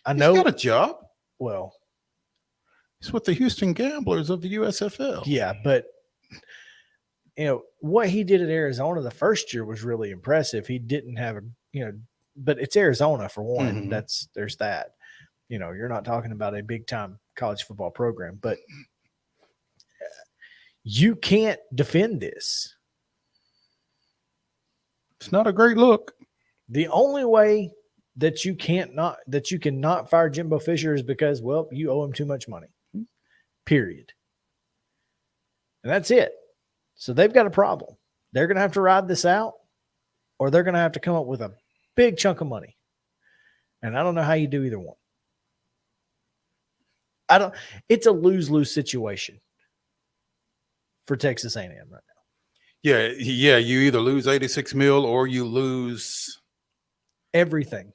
I know he's got a job. Well, he's with the Houston Gamblers of the USFL. Yeah, but what he did at Arizona the first year was really impressive. He didn't have but it's Arizona for one. There's that. You're not talking about a big time college football program, but you can't defend this. It's not a great look. The only way that you cannot fire Jimbo Fisher is because, well, you owe him too much money. Period. And that's it. So they've got a problem. They're going to have to ride this out, or they're going to have to come up with a big chunk of money. And I don't know how you do either one. It's a lose-lose situation for Texas A&M right now. Yeah. You either lose $86 million or you lose everything.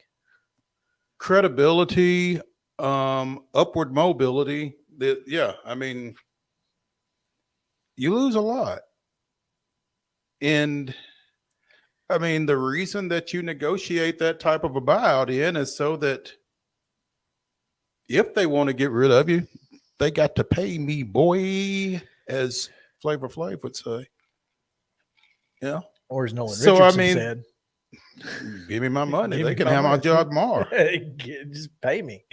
Credibility, upward mobility. I mean, you lose a lot. And I mean, the reason that you negotiate that type of a buyout in is so that if they want to get rid of you, they got to pay me, boy, as Flavor Flav would say. Yeah. Or as Nolan Richardson said. Give me my money. They can have my job tomorrow. Just pay me.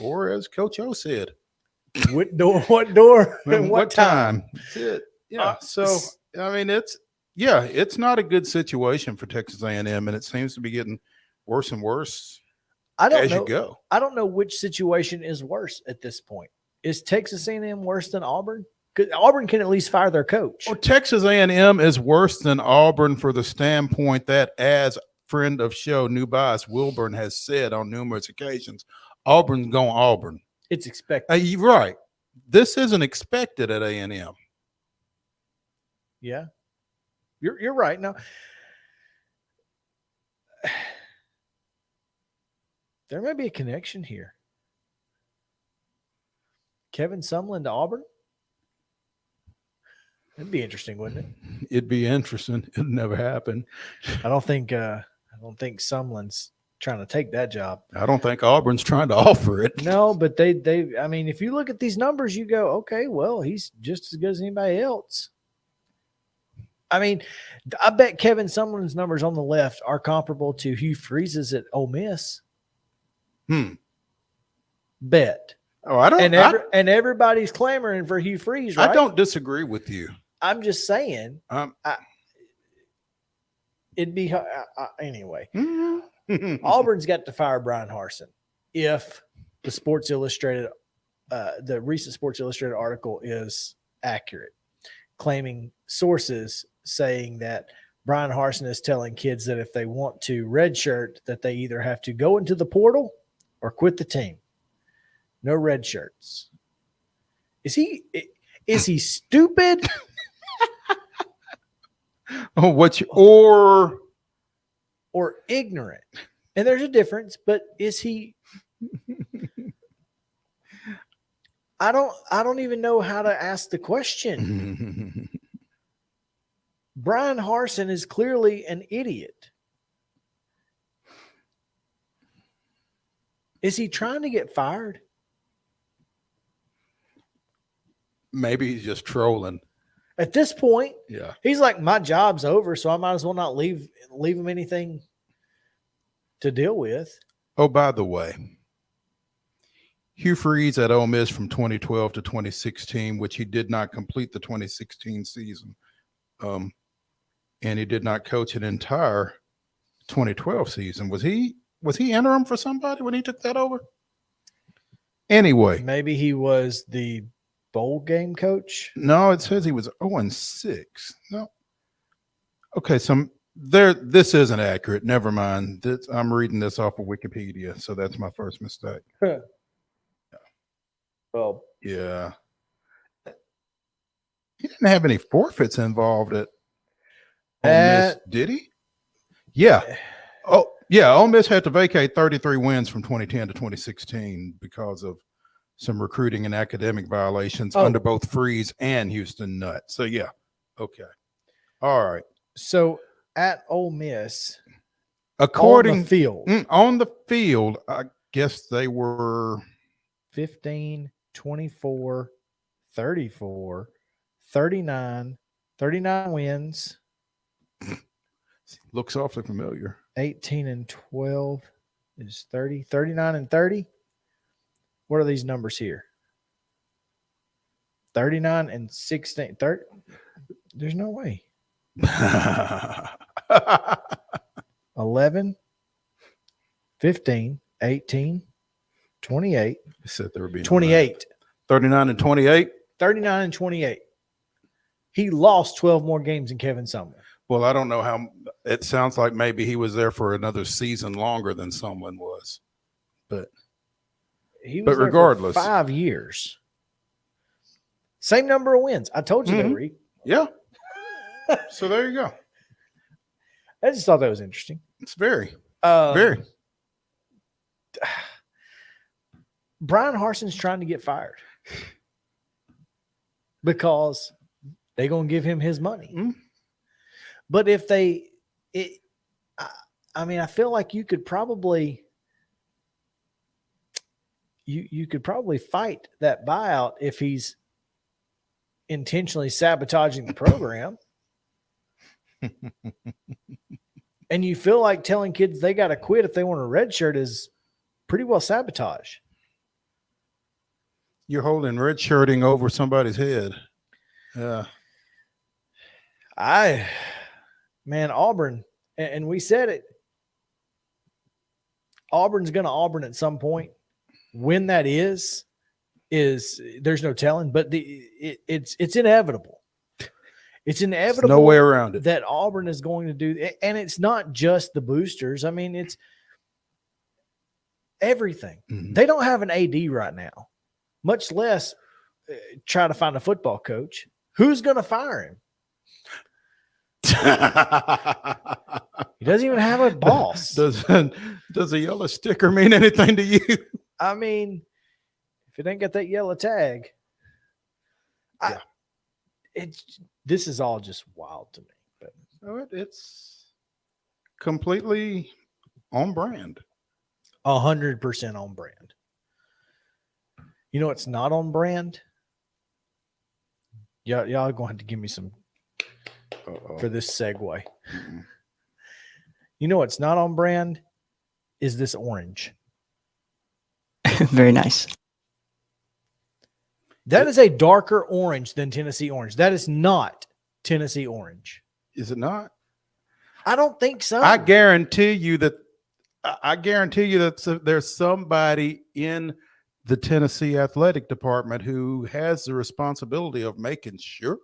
Or as Coach O said. What door and what time? That's it. Yeah. So, I mean, it's not a good situation for Texas A&M, and it seems to be getting worse and worse you go. I don't know which situation is worse at this point. Is Texas A&M worse than Auburn? Because Auburn can at least fire their coach. Well, Texas A&M is worse than Auburn for the standpoint that, as friend of show, New Bias Wilburn has said on numerous occasions, Auburn's going Auburn. It's expected. You're right. This isn't expected at A&M. Yeah. You're right. Now, there may be a connection here. Kevin Sumlin to Auburn? That'd be interesting, wouldn't it? It'd be interesting. It'd never happen. I don't think Sumlin's trying to take that job. I don't think Auburn's trying to offer it. No, but they I mean, if you look at these numbers, you go, okay, well, he's just as good as anybody else. I mean, I bet Kevin Sumlin's numbers on the left are comparable to Hugh Freeze's at Ole Miss. Bet. Oh, I don't. And everybody's clamoring for Hugh Freeze, right? I don't disagree with you. I'm just saying. It'd be anyway. Auburn's got to fire Brian Harsin if the Sports Illustrated, the recent Sports Illustrated article is accurate, claiming sources saying that Brian Harsin is telling kids that if they want to redshirt, that they either have to go into the portal or quit the team. No red shirts. Is he stupid? Or ignorant? And there's a difference, but is he? I don't even know how to ask the question. Brian Harsin is clearly an idiot. Is he trying to get fired? Maybe he's just trolling. At this point, yeah, he's like, my job's over, so I might as well not leave him anything to deal with. Oh, by the way, Hugh Freeze at Ole Miss from 2012 to 2016, which he did not complete the 2016 season. And he did not coach an entire 2012 season. Was he interim for somebody when he took that over? Anyway. Maybe he was the bowl game coach. No, it says he was 0-6. No. Okay, so this isn't accurate. Never mind. I'm reading this off of Wikipedia, so that's my first mistake. Yeah. Well, yeah. He didn't have any forfeits involved at Ole Miss, did he? Yeah. Oh, yeah. Ole Miss had to vacate 33 wins from 2010 to 2016 because of some recruiting and academic violations under both Freeze and Houston Nutt. So, yeah. Okay. All right. So, at Ole Miss, according on the field, I guess they were 15, 24, 34, 39 wins. Looks awfully familiar. 18 and 12 is 30. 39 and 30. What are these numbers here? 39 and 16. 30. There's no way. 11, 15, 18, 28. I said there would be 28. 39 and 28. 39 and 28. He lost 12 more games than Kevin Sumlin. Well, I don't know how. It sounds like maybe he was there for another season longer than Sumlin was, but he was But there regardless. for 5 years. Same number of wins. I told you they were equal. Yeah. So there you go. I just thought that was interesting. It's very. Brian Harson's trying to get fired because they're going to give him his money. But if I feel like you could probably you could probably fight that buyout if he's intentionally sabotaging the program. And you feel like telling kids they got to quit if they want a red shirt is pretty well sabotage. You're holding red shirting over somebody's head. Yeah. Auburn, and we said it, Auburn's going to Auburn at some point. When that is there's no telling, but it's inevitable. It's inevitable. There's no way around it. That Auburn is going to do, and it's not just the boosters. I mean, it's everything. They don't have an AD right now, much less try to find a football coach. Who's going to fire him? He doesn't even have a boss. Does a yellow sticker mean anything to you? I mean, if it ain't got that yellow tag, this is all just wild to me. But it's completely on brand. 100% on brand. You know what's not on brand? Y'all are going to have to give me some for this segue. You know what's not on brand is this orange. Very nice. That is a darker orange than Tennessee orange. That is not Tennessee orange. Is it not? I don't think so. I guarantee you that there's somebody in the Tennessee athletic department who has the responsibility of making sure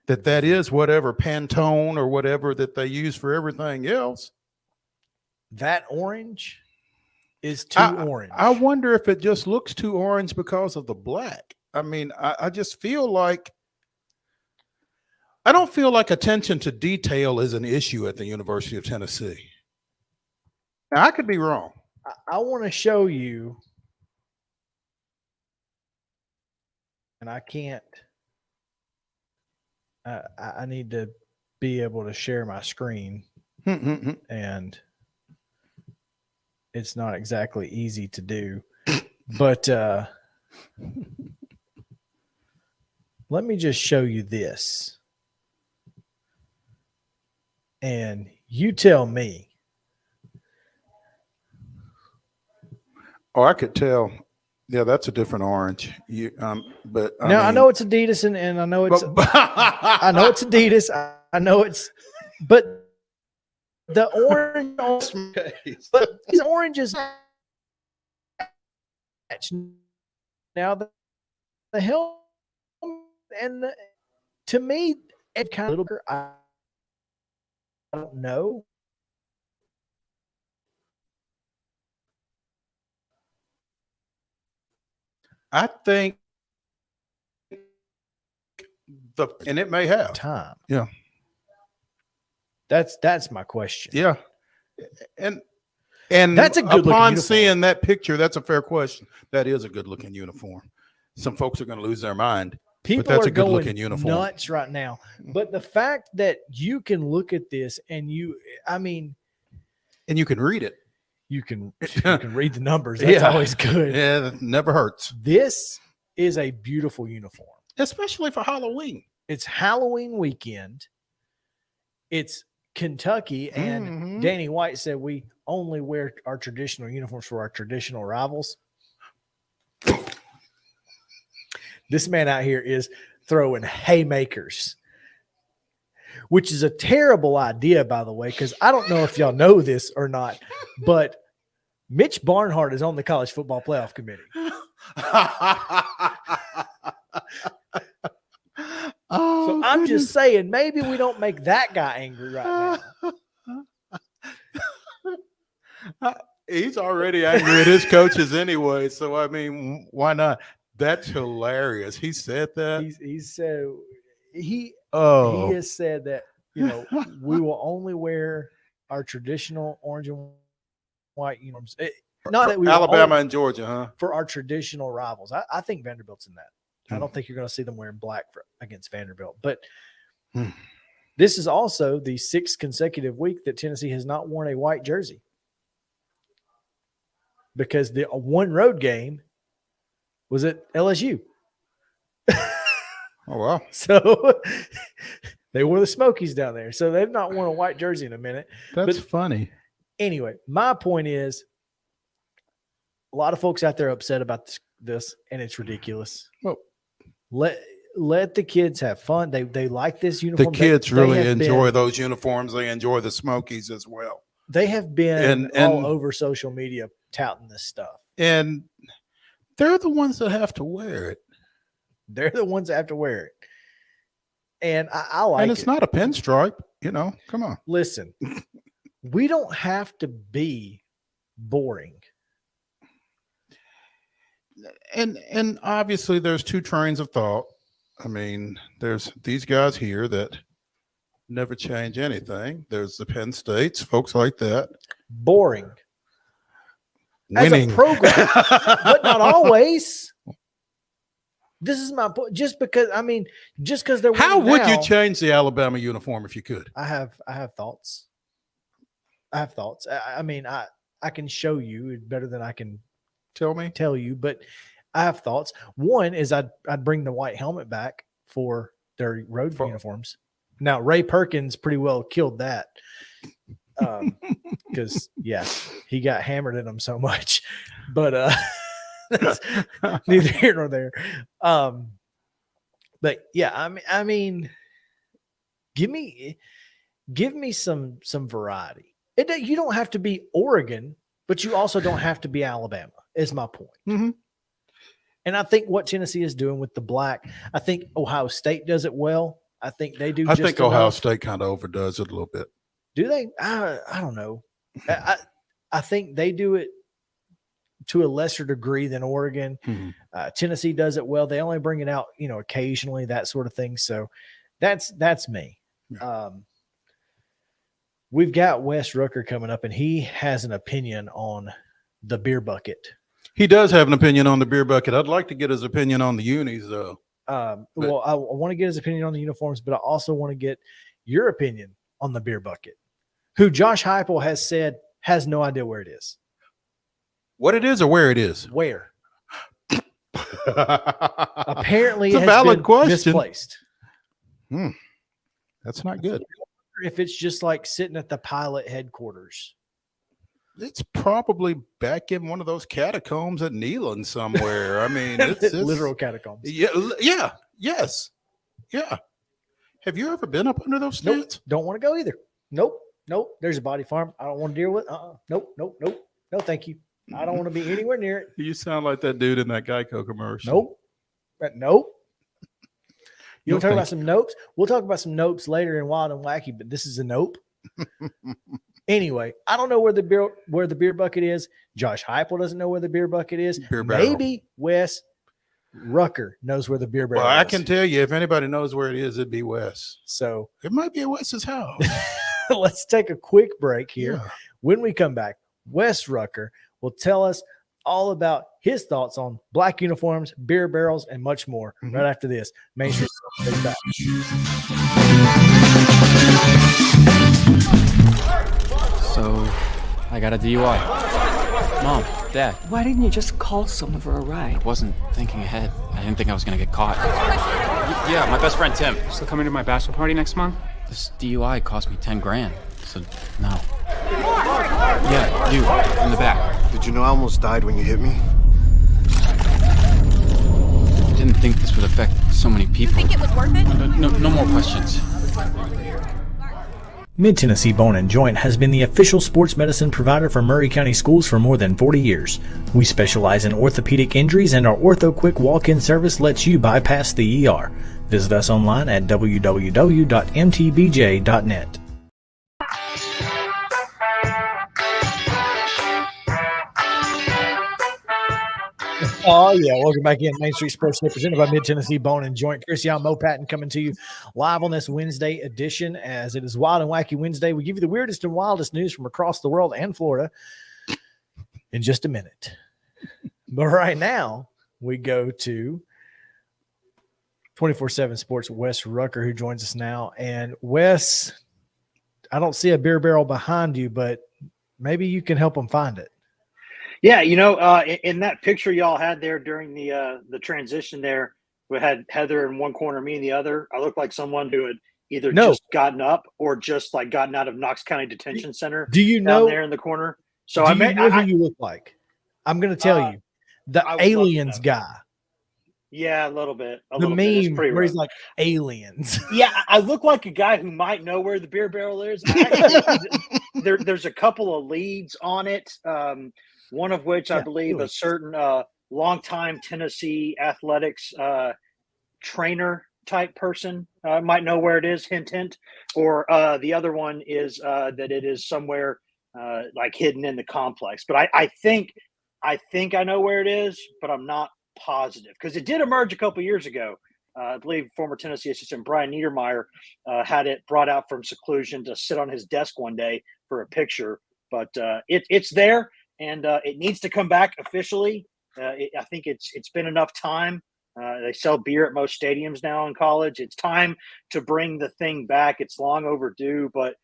that is whatever Pantone or whatever that they use for everything else. That orange is too orange. I wonder if it just looks too orange because of the black. I mean, I just feel like I don't feel like attention to detail is an issue at the University of Tennessee. Now, I could be wrong. I want to show you, and I can't. I need to be able to share my screen, and it's not exactly easy to do. But let me just show you this, and you tell me. Oh, I could tell. Yeah, that's a different orange. But I know it's Adidas, and I know it's I know it's Adidas. I know it's, but the orange, but these oranges now the helmet and to me it kind of little. I don't know. I think and it may have time. Yeah. That's my question. Yeah. And that's a good upon seeing that picture, that's a fair question. That is a good looking uniform. Some folks are going to lose their mind. People but that's are a good going looking uniform. Nuts right now. But the fact that you can look at this and you can read it. You can read the numbers. That's always good. Yeah, that never hurts. This is a beautiful uniform. Especially for Halloween. It's Halloween weekend. It's Kentucky. And Danny White said we only wear our traditional uniforms for our traditional rivals. This man out here is throwing haymakers, which is a terrible idea, by the way, because I don't know if y'all know this or not, but Mitch Barnhart is on the college football playoff committee. So I'm just saying, maybe we don't make that guy angry right now. He's already angry at his coaches anyway. So, I mean, why not? That's hilarious. He said that. He has said that, we will only wear our traditional orange and white uniforms. Not that we Alabama and Georgia, huh? For our traditional rivals. I think Vanderbilt's in that. I don't think you're going to see them wearing black against Vanderbilt. But this is also the 6th consecutive week that Tennessee has not worn a white jersey. Because the one road game was at LSU. Oh, wow. So they wore the Smokies down there. So they've not worn a white jersey in a minute. That's funny. Anyway, my point is a lot of folks out there are upset about this, and it's ridiculous. Well, let the kids have fun. They like this uniform. The kids really enjoy those uniforms. They enjoy the Smokies as well. They have been all over social media touting this stuff. And they're the ones that have to wear it. They're the ones that have to wear it. And I like it. And it's not a pinstripe, come on. Listen, we don't have to be boring. And obviously there's two trains of thought. I mean, there's these guys here that never change anything. There's the Penn States, folks like that. Boring. Winning. As a program, but not always. This is my point. Just because they're winning. How would you change the Alabama uniform if you could? I have thoughts. I mean, I can show you better than I can tell you, but I have thoughts. One is I'd bring the white helmet back for their road uniforms. Now Ray Perkins pretty well killed that. Because he got hammered in them so much, but that's neither here nor there. But yeah, I mean, give me some variety. You don't have to be Oregon, but you also don't have to be Alabama. Is my point. Mm-hmm. And I think what Tennessee is doing with the black, I think Ohio State does it well. I think they do. I think Ohio State kind of overdoes it a little bit. Do they? I don't know. I think they do it to a lesser degree than Oregon. Mm-hmm. Tennessee does it well. They only bring it out, occasionally, that sort of thing. So that's me. Yeah. We've got Wes Rucker coming up, and he has an opinion on the beer bucket. He does have an opinion on the beer bucket. I'd like to get his opinion on the unis, though. Well, I want to get his opinion on the uniforms, but I also want to get your opinion on the beer bucket, who Josh Heupel has said has no idea where it is. What it is or where it is? Where? Apparently it's a valid question. Misplaced. That's not good. If it's just like sitting at the pilot headquarters. It's probably back in one of those catacombs at Neyland somewhere. I mean, it's literal catacombs. Yeah. Yes. Yeah. Have you ever been up under those stands? Nope. Don't want to go either. Nope. There's a body farm. I don't want to deal with. Nope. No, thank you. I don't want to be anywhere near it. You sound like that dude in that Geico commercial. Nope. You want to talk about some nopes? We'll talk about some nopes later in Wild and Wacky, but this is a nope. Anyway, I don't know where the beer bucket is. Josh Heupel doesn't know where the beer bucket is. Maybe Wes Rucker knows where the beer barrel is. Well, I can tell you, if anybody knows where it is, it'd be Wes. So it might be at Wes's house. Let's take a quick break here. Yeah. When we come back, Wes Rucker will tell us all about his thoughts on black uniforms, beer barrels, and much more right after this. Main Street is back. So, I got a DUI. Mom, Dad. Why didn't you just call someone for a ride? I wasn't thinking ahead. I didn't think I was gonna get caught. Yeah, my best friend Tim. Still coming to my bachelor party next month? This DUI cost me 10 grand. So, no. Yeah, you, in the back. Did you know I almost died when you hit me? I didn't think this would affect so many people. You think it was worth it? No more questions. Mid-Tennessee Bone & Joint has been the official sports medicine provider for Maury County Schools for more than 40 years. We specialize in orthopedic injuries, and our Ortho Quick walk-in service lets you bypass the ER. Visit us online at www.mtbj.net. Oh, yeah. Welcome back in. Main Street Sports Show presented by Mid-Tennessee Bone and Joint. Chris Young, Mo Patton coming to you live on this Wednesday edition as it is Wild and Wacky Wednesday. We give you the weirdest and wildest news from across the world and Florida in just a minute. But right now, we go to 24/7 Sports Wes Rucker, who joins us now. And Wes, I don't see a beer barrel behind you, but maybe you can help them find it. Yeah, in that picture y'all had there during the transition there, we had Heather in one corner, me in the other. I looked like someone who had either just gotten up or just like gotten out of Knox County Detention Center. Do you know down there in the corner? So you know who you look like? I'm going to tell you, the aliens guy. Yeah, a little bit. The meme where he's like aliens. Yeah, I look like a guy who might know where the beer barrel is. There's a couple of leads on it. One of which I believe a certain longtime Tennessee athletics trainer type person might know where it is, hint, hint. Or the other one is that it is somewhere like hidden in the complex. But I think I know where it is, but I'm not positive because it did emerge a couple years ago. I believe former Tennessee assistant Brian Niedermeyer had it brought out from seclusion to sit on his desk one day for a picture. But it's there. And it needs to come back officially. I think it's been enough time. They sell beer at most stadiums now in college. It's time to bring the thing back. It's long overdue. But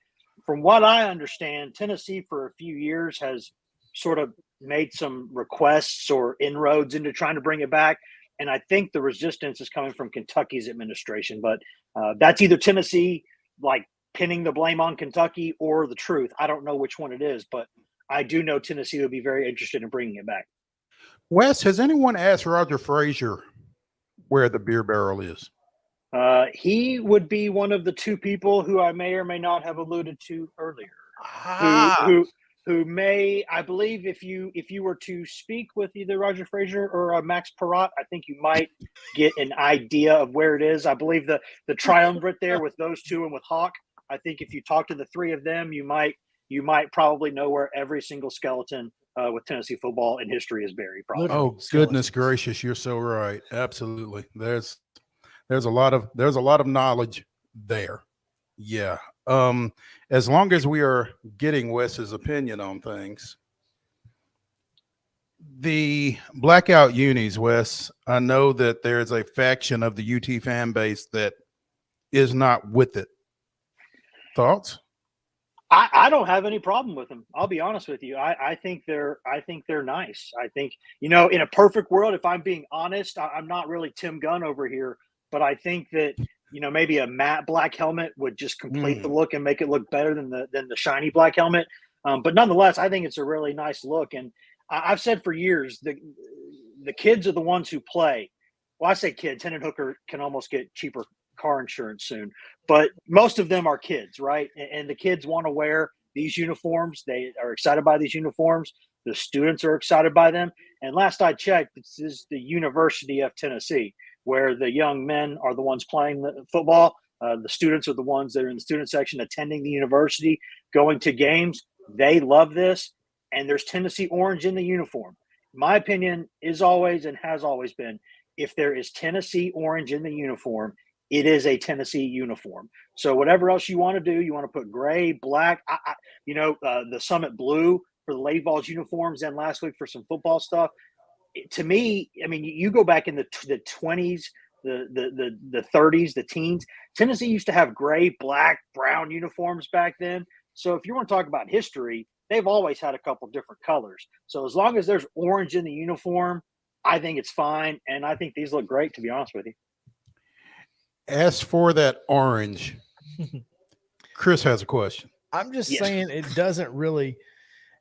from what I understand, Tennessee for a few years has sort of made some requests or inroads into trying to bring it back. And I think the resistance is coming from Kentucky's administration. But that's either Tennessee like pinning the blame on Kentucky or the truth. I don't know which one it is, but I do know Tennessee would be very interested in bringing it back. Wes, has anyone asked Roger Frazier where the beer barrel is? He would be one of the two people who I may or may not have alluded to earlier. Who may, I believe, if you were to speak with either Roger Frazier or Max Perrott, I think you might get an idea of where it is. I believe the triumvirate there with those two and with Hawk. I think if you talk to the three of them, you might probably know where every single skeleton with Tennessee football in history is buried. Probably. Oh, goodness gracious, you're so right. Absolutely. There's a lot of knowledge there. Yeah. As long as we are getting Wes's opinion on things, the blackout unis, Wes, I know that there's a faction of the UT fan base that is not with it. Thoughts? I don't have any problem with them. I'll be honest with you. I think they're nice. I think, in a perfect world, if I'm being honest, I'm not really Tim Gunn over here, but I think that, maybe a matte black helmet would just complete the look and make it look better than the shiny black helmet. But nonetheless, I think it's a really nice look. And I've said for years, the kids are the ones who play. Well, I say kids. Hendon Hooker can almost get cheaper car insurance soon, but most of them are kids, right? And the kids want to wear these uniforms. They are excited by these uniforms. The students are excited by them. And last I checked, this is the University of Tennessee, where the young men are the ones playing the football. The students are the ones that are in the student section attending the university, going to games. They love this. And there's Tennessee orange in the uniform. My opinion is always and has always been, if there is Tennessee orange in the uniform, it is a Tennessee uniform. So whatever else you want to do, you want to put gray, black, the Summit blue for the Lady Vols uniforms, and last week for some football stuff. To me, I mean, you go back in the 20s, the 30s, the teens. Tennessee used to have gray, black, brown uniforms back then. So if you want to talk about history, they've always had a couple different colors. So as long as there's orange in the uniform, I think it's fine. And I think these look great, to be honest with you. As for that orange, Chris has a question. I'm just saying it doesn't really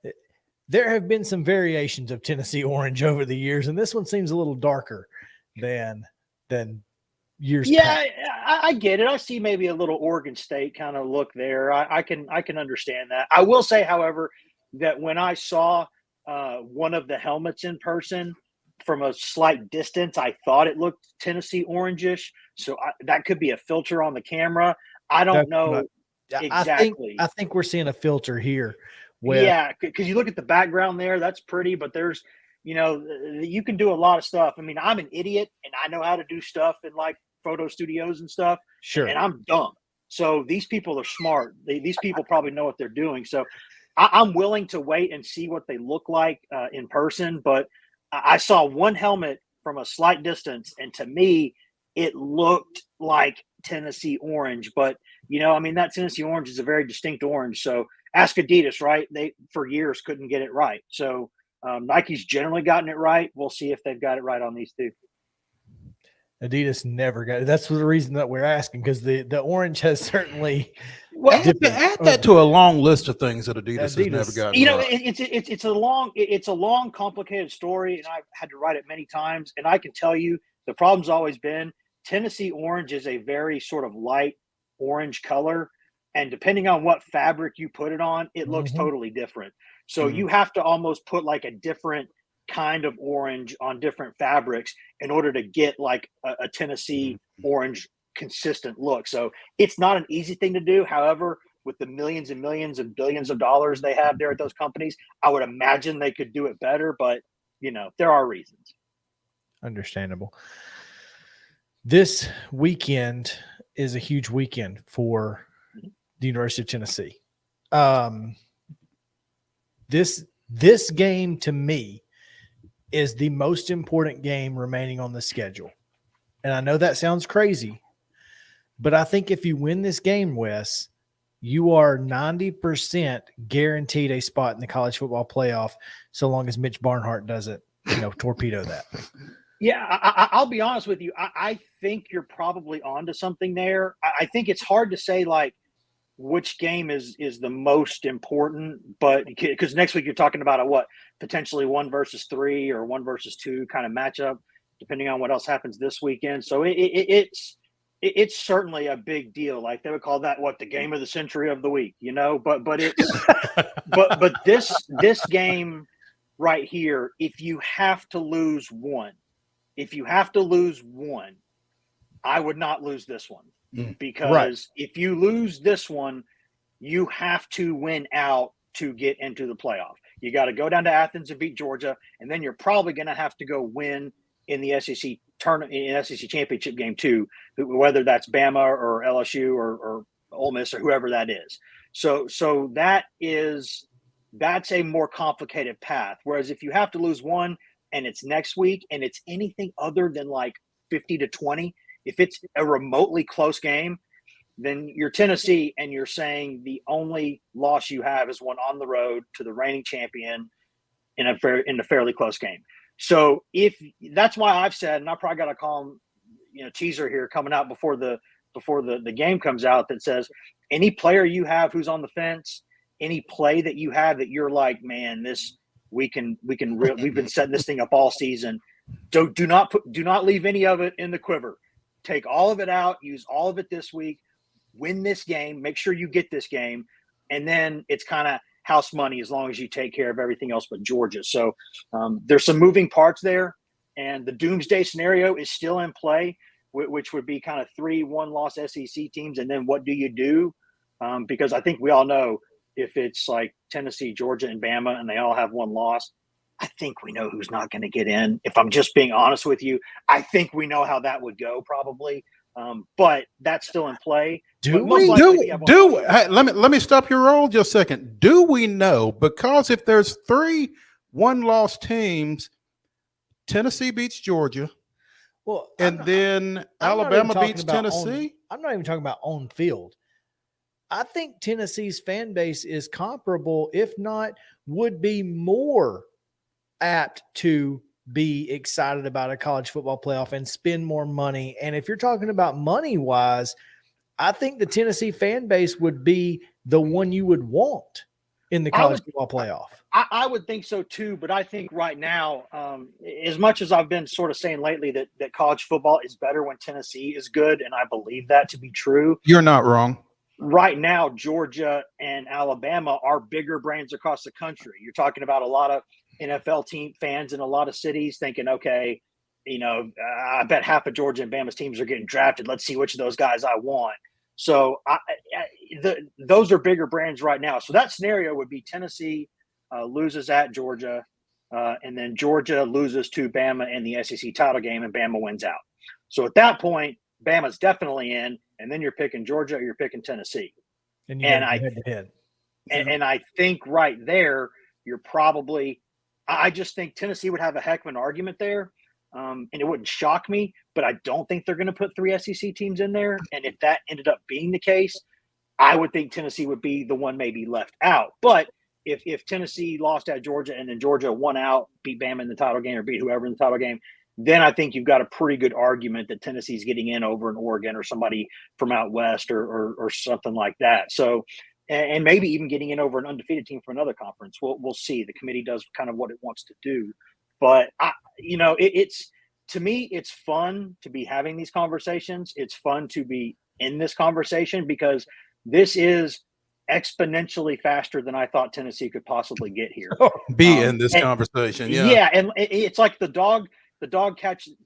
– there have been some variations of Tennessee orange over the years, and this one seems a little darker than years past. I get it. I see maybe a little Oregon State kind of look there. I can understand that. I will say, however, that when I saw one of the helmets in person from a slight distance, I thought it looked Tennessee orangish. So that could be a filter on the camera. I don't know exactly. I think we're seeing a filter here. Yeah, because you look at the background there, that's pretty, but there's you can do a lot of stuff. I mean, I'm an idiot and I know how to do stuff in like photo studios and stuff. Sure. And I'm dumb. So these people are smart. These people probably know what they're doing. So I'm willing to wait and see what they look like in person. But I saw one helmet from a slight distance, and to me, it looked like Tennessee orange. But, that Tennessee orange is a very distinct orange. So ask Adidas, right? They, for years, couldn't get it right. So Nike's generally gotten it right. We'll see if they've got it right on these two. Adidas never got it. That's the reason that we're asking, because the orange has certainly. Well, add that to a long list of things that Adidas has never gotten right. It's a long, complicated story, and I've had to write it many times. And I can tell you the problem's always been Tennessee orange is a very sort of light orange color, and depending on what fabric you put it on, it looks totally different. So you have to almost put like a different kind of orange on different fabrics in order to get like a Tennessee orange consistent look. So it's not an easy thing to do. However, with the millions and millions and billions of dollars they have there at those companies, I would imagine they could do it better, but there are reasons. Understandable. This weekend is a huge weekend for the University of Tennessee. This game to me is the most important game remaining on the schedule. And I know that sounds crazy, but I think if you win this game, Wes, you are 90% guaranteed a spot in the college football playoff, so long as Mitch Barnhart doesn't, torpedo that. Yeah, I'll be honest with you. I think you're probably onto something there. I think it's hard to say like which game is the most important, but because next week you're talking about potentially 1 versus 3 or 1 versus 2 kind of matchup, depending on what else happens this weekend. So it's certainly a big deal. Like they would call that the game of the century of the week, but it's but this game right here, if you have to lose one, I would not lose this one. Because if you lose this one, you have to win out to get into the playoff. You got to go down to Athens and beat Georgia, and then you're probably going to have to go win in the SEC tournament, in SEC championship game too, whether that's Bama or LSU or Ole Miss or whoever that is. So that's a more complicated path. Whereas if you have to lose one and it's next week and it's anything other than like 50-20. If it's a remotely close game, then you're Tennessee and you're saying the only loss you have is one on the road to the reigning champion in a fairly close game. So that's why I've said, and I probably got to call him, teaser here coming out before the game comes out, that says any player you have who's on the fence, any play that you have that you're like, man, we've been setting this thing up all season. Do not leave any of it in the quiver. Take all of it out, use all of it this week, win this game, make sure you get this game, and then it's kind of house money as long as you take care of everything else but Georgia. So there's some moving parts there, and the doomsday scenario is still in play, which would be kind of 3 one-loss SEC teams, and then what do you do? Because I think we all know if it's like Tennessee, Georgia, and Bama, and they all have 1 loss, I think we know who's not going to get in. If I'm just being honest with you, I think we know how that would go probably. But that's still in play. Hey, let me stop your roll just a second. Do we know? Because if there's 3 one-loss teams, Tennessee beats Georgia, then Alabama beats Tennessee. I'm not even talking about on field. I think Tennessee's fan base is comparable, if not would be more apt to be excited about a college football playoff and spend more money. And if you're talking about money wise, I think the Tennessee fan base would be the one you would want in the college football playoff. I would think so too, but I think right now, as much as I've been sort of saying lately that college football is better when Tennessee is good, and I believe that to be true. You're not wrong. Right now, Georgia and Alabama are bigger brands across the country. You're talking about a lot of NFL team fans in a lot of cities thinking, okay, I bet half of Georgia and Bama's teams are getting drafted. Let's see which of those guys I want. So those are bigger brands right now. So that scenario would be Tennessee loses at Georgia, and then Georgia loses to Bama in the SEC title game, and Bama wins out. So at that point, Bama's definitely in, and then you're picking Georgia or you're picking Tennessee. And I head to head. And I think right there, you're probably – I just think Tennessee would have a heck of an argument there, and it wouldn't shock me, but I don't think they're going to put 3 SEC teams in there. And if that ended up being the case, I would think Tennessee would be the one maybe left out. But if Tennessee lost at Georgia and then Georgia won out, beat Bama in the title game or beat whoever in the title game, then I think you've got a pretty good argument that Tennessee's getting in over an Oregon or somebody from out west or something like that. So – and maybe even getting in over an undefeated team from another conference. We'll see. The committee does kind of what it wants to do. But, it's to me, it's fun to be having these conversations. It's fun to be in this conversation because this is exponentially faster than I thought Tennessee could possibly get here. In this conversation, yeah. Yeah, and it's like the dog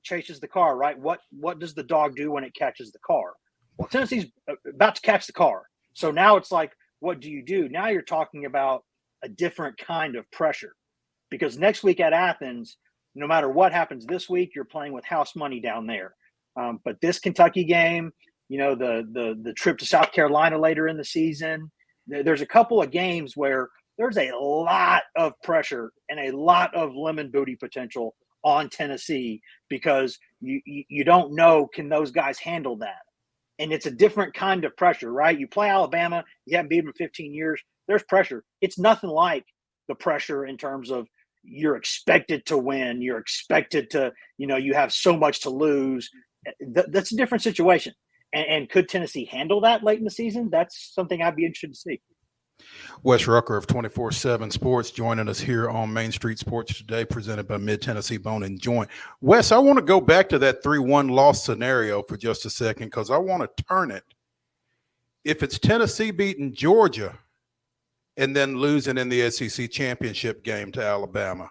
chases the car, right? What does the dog do when it catches the car? Well, Tennessee's about to catch the car. So now it's like, what do you do? Now you're talking about a different kind of pressure because next week at Athens, no matter what happens this week, you're playing with house money down there. But this Kentucky game, the trip to South Carolina later in the season, there's a couple of games where there's a lot of pressure and a lot of lemon booty potential on Tennessee because you don't know, can those guys handle that? And it's a different kind of pressure, right? You play Alabama, you haven't beaten them in 15 years. There's pressure. It's nothing like the pressure in terms of you're expected to win. You're expected to, you have so much to lose. That's a different situation. And could Tennessee handle that late in the season? That's something I'd be interested to see. Wes Rucker of 24/7 Sports joining us here on Main Street Sports Today, presented by Mid-Tennessee Bone and Joint. Wes, I want to go back to that 3-1 loss scenario for just a second because I want to turn it. If it's Tennessee beating Georgia and then losing in the SEC championship game to Alabama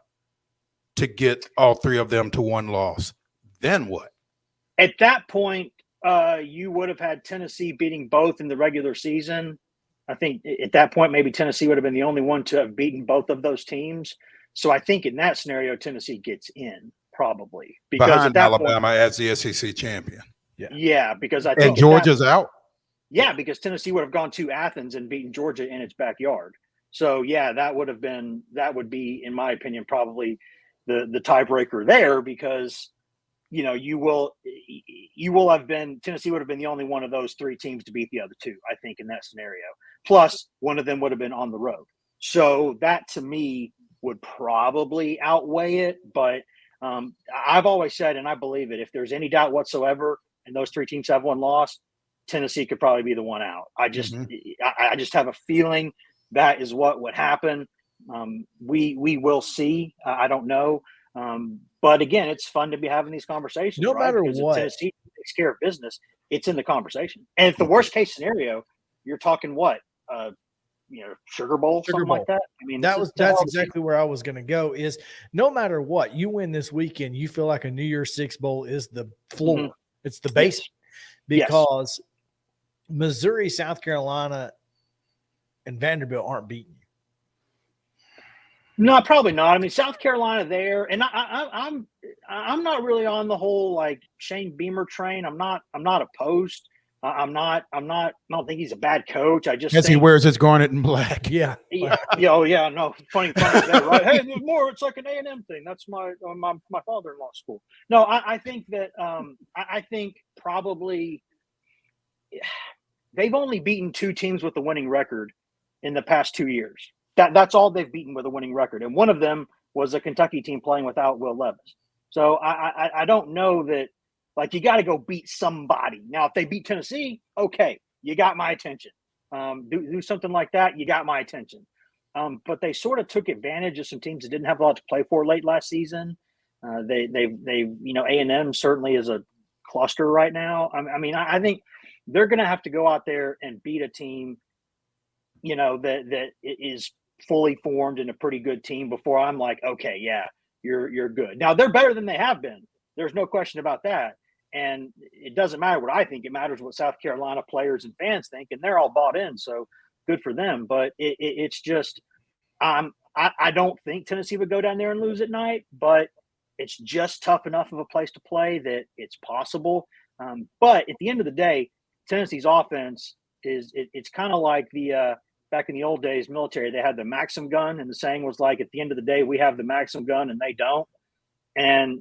to get all 3 of them to 1 loss, then what? At that point, you would have had Tennessee beating both in the regular season. I think at that point, maybe Tennessee would have been the only one to have beaten both of those teams. So I think in that scenario, Tennessee gets in probably because behind Alabama as the SEC champion. Yeah, because I think and Georgia's out. Yeah, because Tennessee would have gone to Athens and beaten Georgia in its backyard. So yeah, that would be, in my opinion, probably the tiebreaker there because you will have been Tennessee would have been the only one of those 3 teams to beat the other 2, I think, in that scenario. Plus, one of them would have been on the road. So that to me would probably outweigh it. But I've always said, and I believe it, if there's any doubt whatsoever, and those 3 teams have 1 loss, Tennessee could probably be the one out. I just have a feeling that is what would happen. We will see. I don't know. But again, it's fun to be having these conversations. No matter because what, Tennessee takes care of business. It's in the conversation. And if the worst case scenario, you're talking what? Sugar Bowl, something like that. I mean, that's exactly where I was going to go. Is no matter what you win this weekend, you feel like a New Year's Six bowl is the floor. Mm-hmm. It's the base because Missouri, South Carolina, and Vanderbilt aren't beating you. No, probably not. I mean, South Carolina there, and I'm not really on the whole like Shane Beamer train. I'm not opposed. I don't think he's a bad coach. I just think he wears his garnet and black. Yeah. No, funny that, right? Hey, there's more. It's like an A&M thing. That's my father-in-law school. No, I think that I think probably they've only beaten 2 teams with a winning record in the past 2 years. That's all they've beaten with a winning record, and one of them was a Kentucky team playing without Will Levis. So I don't know that. Like, you got to go beat somebody. Now, if they beat Tennessee, okay, you got my attention. Do something like that, you got my attention. But they sort of took advantage of some teams that didn't have a lot to play for late last season. They A&M certainly is a cluster right now. I think they're going to have to go out there and beat a team, that is fully formed and a pretty good team before I'm like, okay, yeah, you're good. Now, they're better than they have been. There's no question about that. And it doesn't matter what I think. It matters what South Carolina players and fans think, and they're all bought in. So good for them. But it's just I'm I don't think Tennessee would go down there and lose at night, but it's just tough enough of a place to play that it's possible. But at the end of the day, Tennessee's offense it's kind of like the back in the old days, military, they had the Maxim gun, and the saying was like, at the end of the day, we have the Maxim gun and they don't. And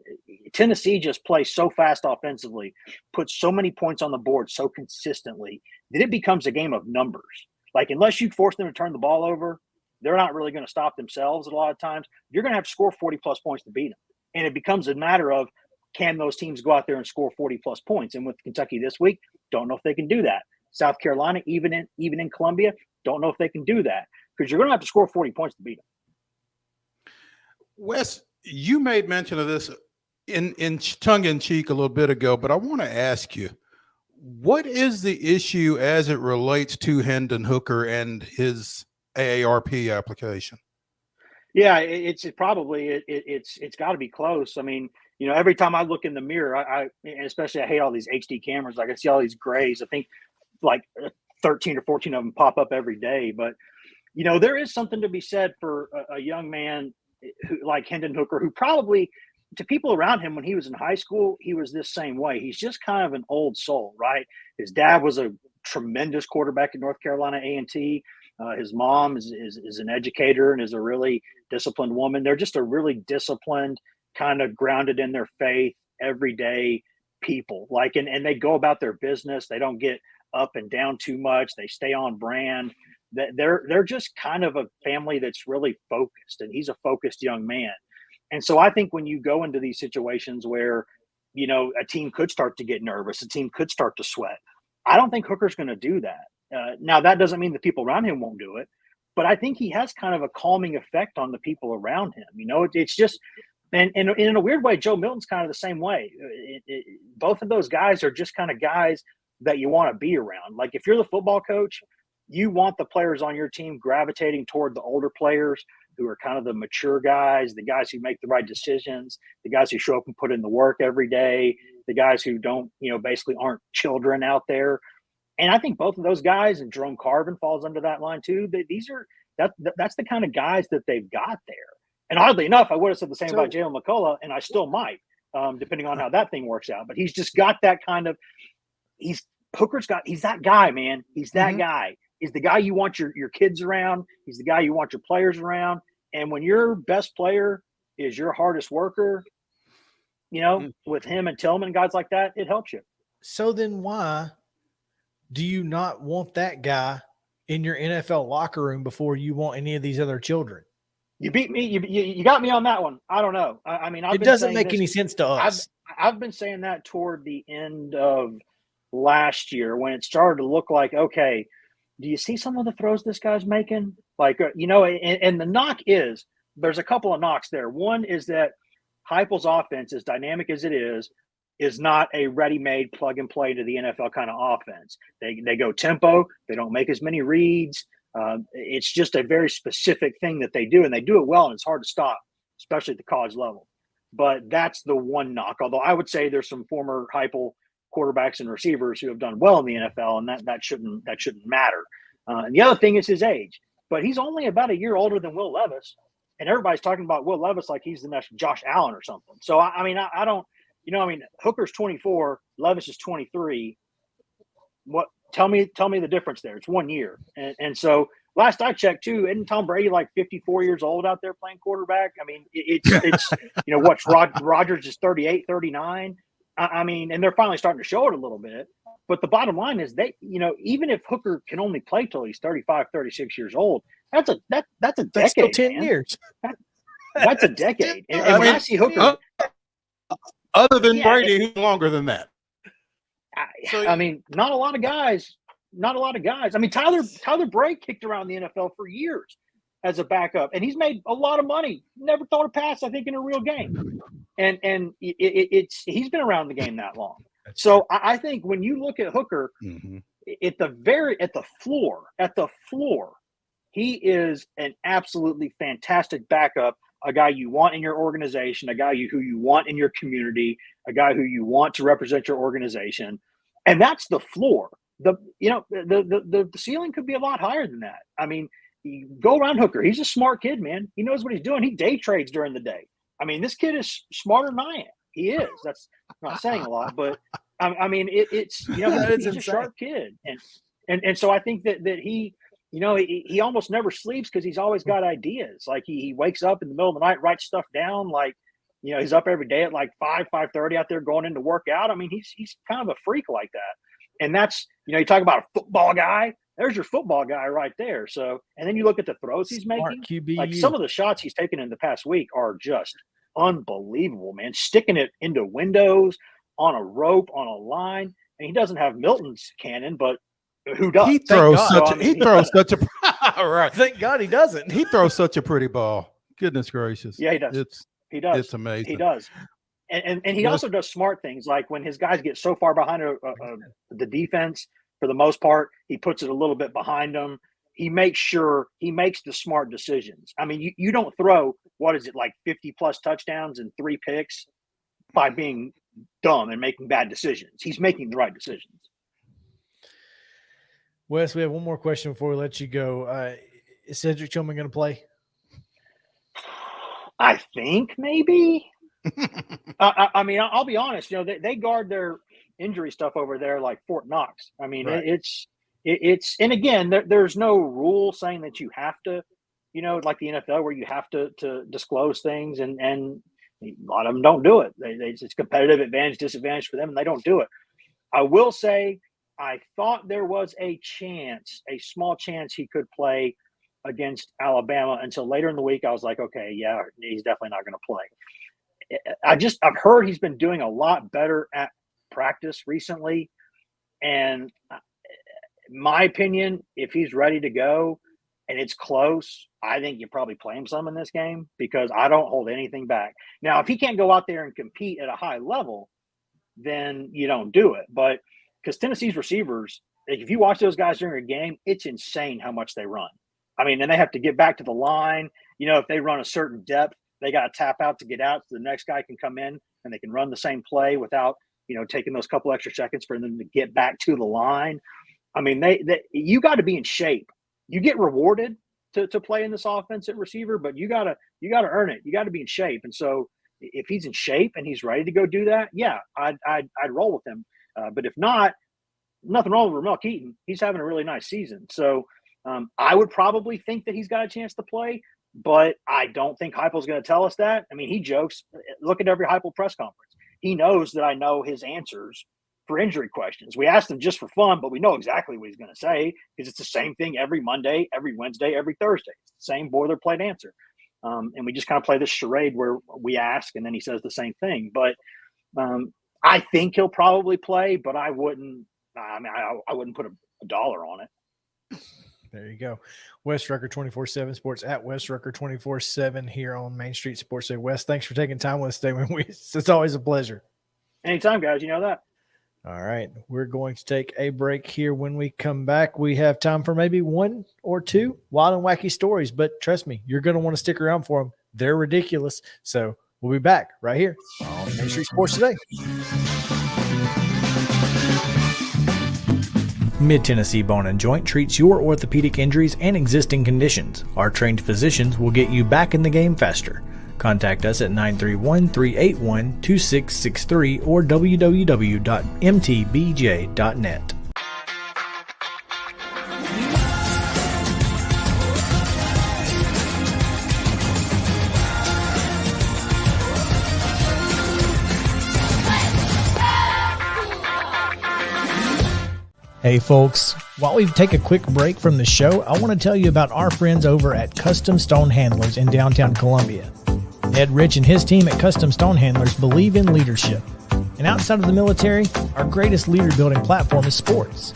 Tennessee just plays so fast offensively, puts so many points on the board so consistently that it becomes a game of numbers. Like, unless you force them to turn the ball over, they're not really going to stop themselves a lot of times. You're going to have to score 40-plus points to beat them. And it becomes a matter of, can those teams go out there and score 40-plus points? And with Kentucky this week, don't know if they can do that. South Carolina, even in Columbia, don't know if they can do that, because you're going to have to score 40 points to beat them. Wes, you made mention of this in tongue-in-cheek a little bit ago, but I want to ask you, what is the issue as it relates to Hendon Hooker and his AARP application? Yeah, it's probably got to be close. I mean, you know, every time I look in the mirror, I especially I hate all these HD cameras. I can see all these grays. I think like 13 or 14 of them pop up every day. But, you know, there is something to be said for a young man like Hendon Hooker, who probably, to people around him when he was in high school, he was this same way. He's just kind of an old soul, right? His dad was a tremendous quarterback at North Carolina A&T. His mom is an educator and is a really disciplined woman. They're just a really disciplined, kind of grounded in their faith, everyday people. Like, and they go about their business. They don't get up and down too much. They stay on brand. They're just kind of a family that's really focused, and he's a focused young man. And so I think when you go into these situations where, you know, a team could start to get nervous, a team could start to sweat, I don't think Hooker's going to do that. Now, that doesn't mean the people around him won't do it, but I think he has kind of a calming effect on the people around him. You know, it's just, and in a weird way, Joe Milton's kind of the same way. Both of those guys are just kind of guys that you want to be around. Like, if you're the football coach, you want the players on your team gravitating toward the older players who are kind of the mature guys, the guys who make the right decisions, the guys who show up and put in the work every day, the guys who don't, you know, basically aren't children out there. And I think both of those guys, and Jerome Carvin falls under that line too. That's the kind of guys that they've got there. And oddly enough, I would have said the same about Jalen McCullough, and I still might, depending on how that thing works out. But he's just got that kind of, he's that guy, man. He's that guy. He's the guy you want your kids around. He's the guy you want your players around. And when your best player is your hardest worker, you know, with him and Tillman, guys like that, it helps you. So then why do you not want that guy in your NFL locker room before you want any of these other children? You beat me. You got me on that one. I don't know. I mean, it doesn't make any sense to us. I've been saying that toward the end of last year when it started to look like, okay, do you see some of the throws this guy's making? Like, you know, and the knock is, there's a couple of knocks there. One is that Heupel's offense, as dynamic as it is not a ready-made plug-and-play to the NFL kind of offense. They go tempo. They don't make as many reads. It's just a very specific thing that they do, and they do it well, and it's hard to stop, especially at the college level. But that's the one knock, although I would say there's some former Heupel quarterbacks and receivers who have done well in the NFL, and that shouldn't matter. And the other thing is his age, but he's only about a year older than Will Levis, and everybody's talking about Will Levis like he's the next Josh Allen or something. So I mean, I don't, you know, I mean, Hooker's 24, Levis is 23. What? Tell me the difference there. It's 1 year, and so last I checked too, isn't Tom Brady like 54 years old out there playing quarterback? I mean, it's you know, what's Rodgers is 38, 39. I mean, and they're finally starting to show it a little bit. But the bottom line is they, you know, even if Hooker can only play till he's 35, 36 years old, that's a decade. That's still 10 years. That's a decade. And when I see Hooker, other than Brady, who's longer than that? I mean, not a lot of guys. I mean, Tyler Bray kicked around the NFL for years as a backup, and he's made a lot of money. Never thrown a pass, I think, in a real game. And he's been around the game that long. So I think when you look at Hooker, at the floor, he is an absolutely fantastic backup, a guy you want in your organization, a guy who you want in your community, a guy who you want to represent your organization. And that's the floor. The ceiling could be a lot higher than that. I mean, you go around Hooker. He's a smart kid, man. He knows what he's doing. He day trades during the day. I mean, this kid is smarter than I am. He is. That's not saying a lot, but I mean, it's he's a sharp kid, and so I think that he, he almost never sleeps because he's always got ideas. Like he wakes up in the middle of the night, writes stuff down. Like he's up every day at like 5:30 out there going in to work out. I mean, he's kind of a freak like that, and that's you talk about a football guy. There's your football guy right there. So, and then you look at the throws he's making. QB. Like some of the shots he's taken in the past week are just unbelievable, man. Sticking it into windows, on a rope, on a line. And he doesn't have Milton's cannon, but who does? He throws such a right. Thank God he doesn't. He throws such a pretty ball. Goodness gracious. Yeah, he does. He does. It's amazing. He does. And he also does smart things, like when his guys get so far behind the defense, for the most part, he puts it a little bit behind them. He makes sure he makes the smart decisions. I mean, you don't throw, what is it, like 50-plus touchdowns and 3 picks by being dumb and making bad decisions. He's making the right decisions. Wes, we have one more question before we let you go. Is Cedric Tillman going to play? I think maybe. I mean, I'll be honest. They guard their injury stuff over there like Fort Knox. I mean, right. It's and again, there's no rule saying that you have to, like the NFL where you have to disclose things, and a lot of them don't do it. It's competitive advantage, disadvantage for them, and they don't do it. I will say, I thought there was a small chance he could play against Alabama until later in the week. I was like, okay, yeah, he's definitely not going to play. I've heard he's been doing a lot better at practice recently, and my opinion, if he's ready to go and it's close, I think you probably play him some in this game because I don't hold anything back. Now, if he can't go out there and compete at a high level, then you don't do it. But because Tennessee's receivers, if you watch those guys during a game, it's insane how much they run. I mean, and they have to get back to the line. If they run a certain depth, they got to tap out to get out so the next guy can come in and they can run the same play without, taking those couple extra seconds for them to get back to the line. I mean, you got to be in shape. You get rewarded to play in this offense at receiver, but you gotta earn it. You got to be in shape. And so if he's in shape and he's ready to go do that, yeah, I'd roll with him. But if not, nothing wrong with Ramel Keaton. He's having a really nice season. So I would probably think that he's got a chance to play, but I don't think Heupel's going to tell us that. I mean, he jokes. Look at every Heupel press conference. He knows that I know his answers for injury questions. We asked him just for fun, but we know exactly what he's going to say because it's the same thing every Monday, every Wednesday, every Thursday. It's the same boilerplate answer. And we just kind of play this charade where we ask and then he says the same thing. But I think he'll probably play, but I wouldn't put a dollar on it. There you go. Wes Rucker 24/7 Sports at Wes Rucker 24/7 here on Main Street Sports Day. Wes, thanks for taking time with us today. It's always a pleasure. Anytime, guys. You know that. All right. We're going to take a break here. When we come back, we have time for maybe 1 or 2 wild and wacky stories. But trust me, you're going to want to stick around for them. They're ridiculous. So we'll be back right here on Main Street Sports Today. Mid-Tennessee Bone & Joint treats your orthopedic injuries and existing conditions. Our trained physicians will get you back in the game faster. Contact us at 931-381-2663 or www.mtbj.net. Hey folks, while we take a quick break from the show, I want to tell you about our friends over at Custom Stone Handlers in downtown Columbia. Ed Rich and his team at Custom Stone Handlers believe in leadership. And outside of the military, our greatest leader building platform is sports.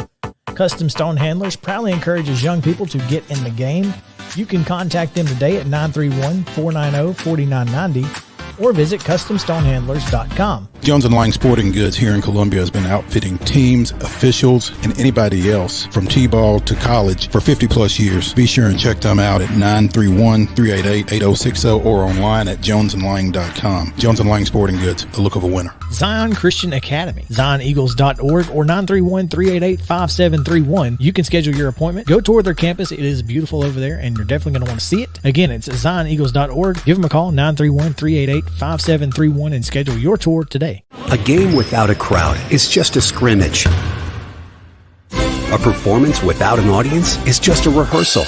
Custom Stone Handlers proudly encourages young people to get in the game. You can contact them today at 931-490-4990 or visit CustomStonehandlers.com. Jones & Lang Sporting Goods here in Columbia has been outfitting teams, officials, and anybody else from T-ball to college for 50-plus years. Be sure and check them out at 931-388-8060 or online at jonesandlang.com. Jones & Lang Sporting Goods, the look of a winner. Zion Christian Academy, ZionEagles.org or 931-388-5731. You can schedule your appointment. Go tour their campus. It is beautiful over there, and you're definitely going to want to see it. Again, it's ZionEagles.org. Give them a call, 931-388-5731, and schedule your tour today. A game without a crowd is just a scrimmage. A performance without an audience is just a rehearsal.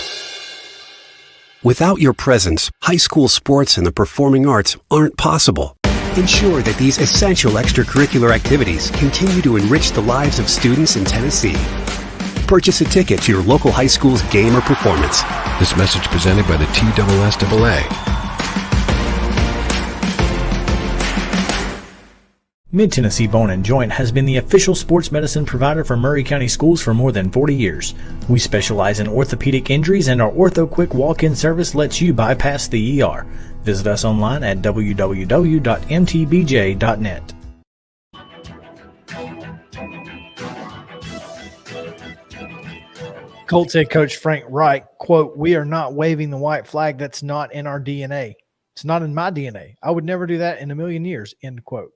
Without your presence, high school sports and the performing arts aren't possible. Ensure that these essential extracurricular activities continue to enrich the lives of students in Tennessee. Purchase a ticket to your local high school's game or performance. This message presented by the TSSAA. Mid-Tennessee Bone & Joint has been the official sports medicine provider for Maury County Schools for more than 40 years. We specialize in orthopedic injuries, and our Ortho Quick walk-in service lets you bypass the ER. Visit us online at www.mtbj.net. Colts head coach Frank Reich, quote, "We are not waving the white flag. That's not in our DNA. It's not in my DNA. I would never do that in a million years," end quote.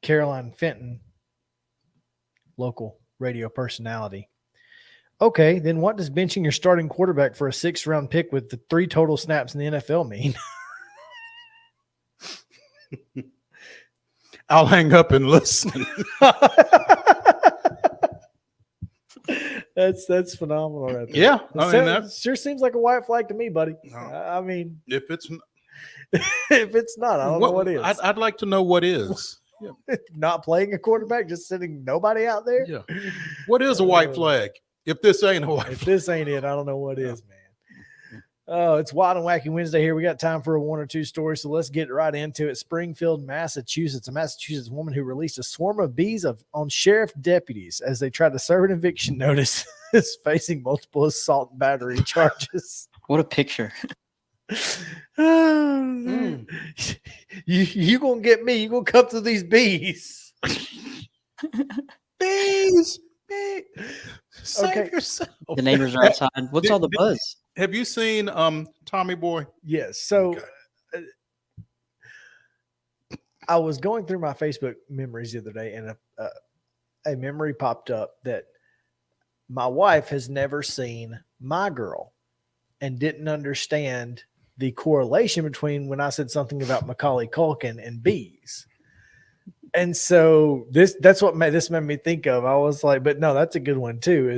Caroline Fenton, local radio personality. Okay, then what does benching your starting quarterback for a 6th-round pick with the 3 total snaps in the NFL mean? I'll hang up and listen. That's phenomenal right there. Yeah, I mean, that sure seems like a white flag to me, buddy. No. I mean, if it's if it's not, I don't know what is. I'd like to know what is. Yeah. Not playing a quarterback, just sitting nobody out there. Yeah. What is a white flag? If this ain't a white If this ain't it, I don't know what is, man. Oh, it's Wild and Wacky Wednesday here. We got time for a 1 or 2 stories, so let's get right into it. Springfield, Massachusetts. A Massachusetts woman who released a swarm of bees on sheriff deputies as they tried to serve an eviction notice is facing multiple assault and battery charges. What a picture. You gonna get me. You gonna come through these bees. Bees. Save yourself. The neighbors are outside. What's all the buzz? Have you seen Tommy Boy? Yes. So I was going through my Facebook memories the other day, and a memory popped up that my wife has never seen My Girl and didn't understand the correlation between when I said something about Macaulay Culkin and bees. And so that's what made me think of. I was like, but no, that's a good one too.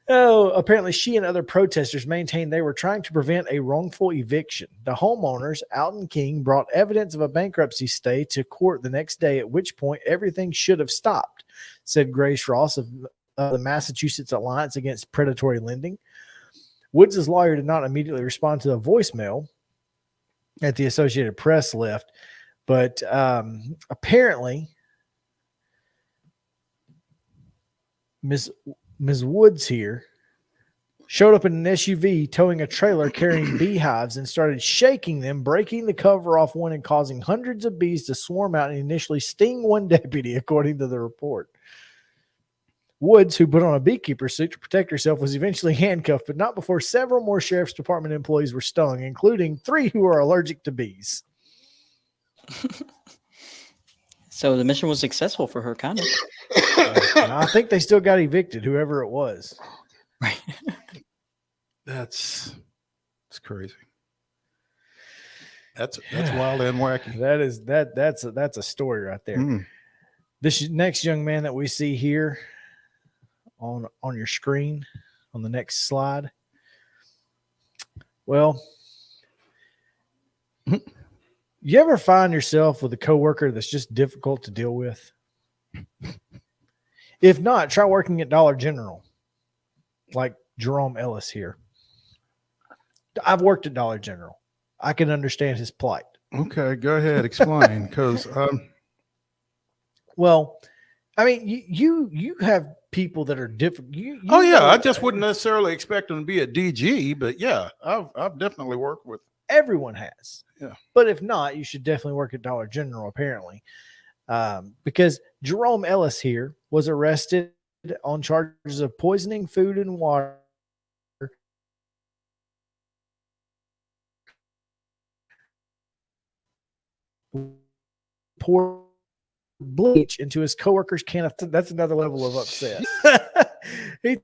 Apparently she and other protesters maintained they were trying to prevent a wrongful eviction. The homeowners, Alton King, brought evidence of a bankruptcy stay to court the next day, at which point everything should have stopped, said Grace Ross of the Massachusetts Alliance Against Predatory Lending. Woods' lawyer did not immediately respond to the voicemail that the Associated Press left, but apparently Ms. Woods here showed up in an SUV towing a trailer carrying beehives and started shaking them, breaking the cover off one and causing hundreds of bees to swarm out and initially sting one deputy, according to the report. Woods, who put on a beekeeper suit to protect herself, was eventually handcuffed, but not before several more Sheriff's Department employees were stung, including 3 who are allergic to bees. So the mission was successful for her, kind of. I think they still got evicted, whoever it was. Right. It's crazy. That's wild and wacky. That's a story right there. This next young man that we see here on your screen on the next slide. Well, you ever find yourself with a coworker that's just difficult to deal with? If not, try working at Dollar General, like Jerome Ellis here. I've worked at Dollar General. I can understand his plight. Okay, go ahead, explain. Because well, I mean, you have people that are different. Oh yeah, I just wouldn't necessarily expect them to be a DG, but yeah, I've definitely worked with. Everyone has. Yeah. But if not, you should definitely work at Dollar General, apparently. Because Jerome Ellis here was arrested on charges of poisoning food and water, pour bleach into his coworker's can of that's another level of upset. The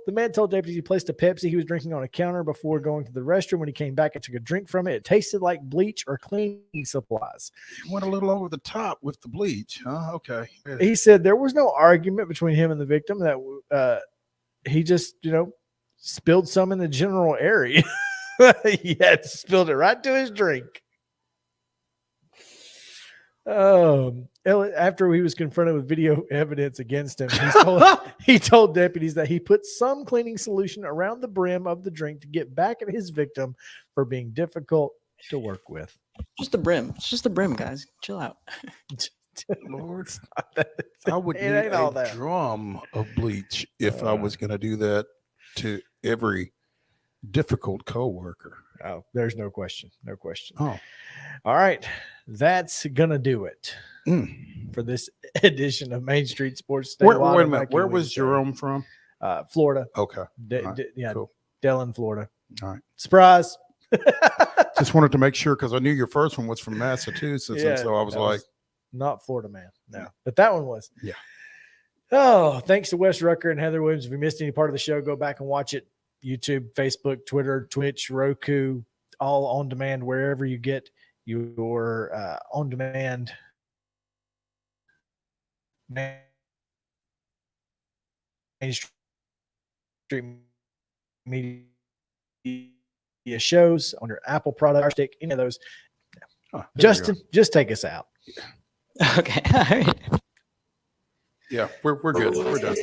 man told deputies he placed a Pepsi he was drinking on a counter before going to the restroom. When he came back and took a drink from it, it tasted like bleach or cleaning supplies. Went a little over the top with the bleach, huh? Okay. He said there was no argument between him and the victim, that he just, spilled some in the general area. He had spilled it right to his drink. After he was confronted with video evidence against him, he told deputies that he put some cleaning solution around the brim of the drink to get back at his victim for being difficult to work with. Just the brim. It's just the brim, guys. Chill out. Lord, I would need a drum of bleach if I was going to do that to every difficult coworker. Oh, there's no question. No question. Oh, all right. That's going to do it for this edition of Main Street Sports. Wait a minute. Where was Jerome from? Florida. Okay. Cool. Dillon, Florida. All right. Surprise. Just wanted to make sure because I knew your first one was from Massachusetts. And so I was like, not Florida man. No, but that one was. Yeah. Oh, thanks to Wes Rucker and Heather Williams. If you missed any part of the show, go back and watch it. YouTube, Facebook, Twitter, Twitch, Roku, all on demand, wherever you get your on demand mainstream media shows on your Apple product, stick, any of those. Justin, just take us out. Okay. All right. Yeah, we're good. We're done.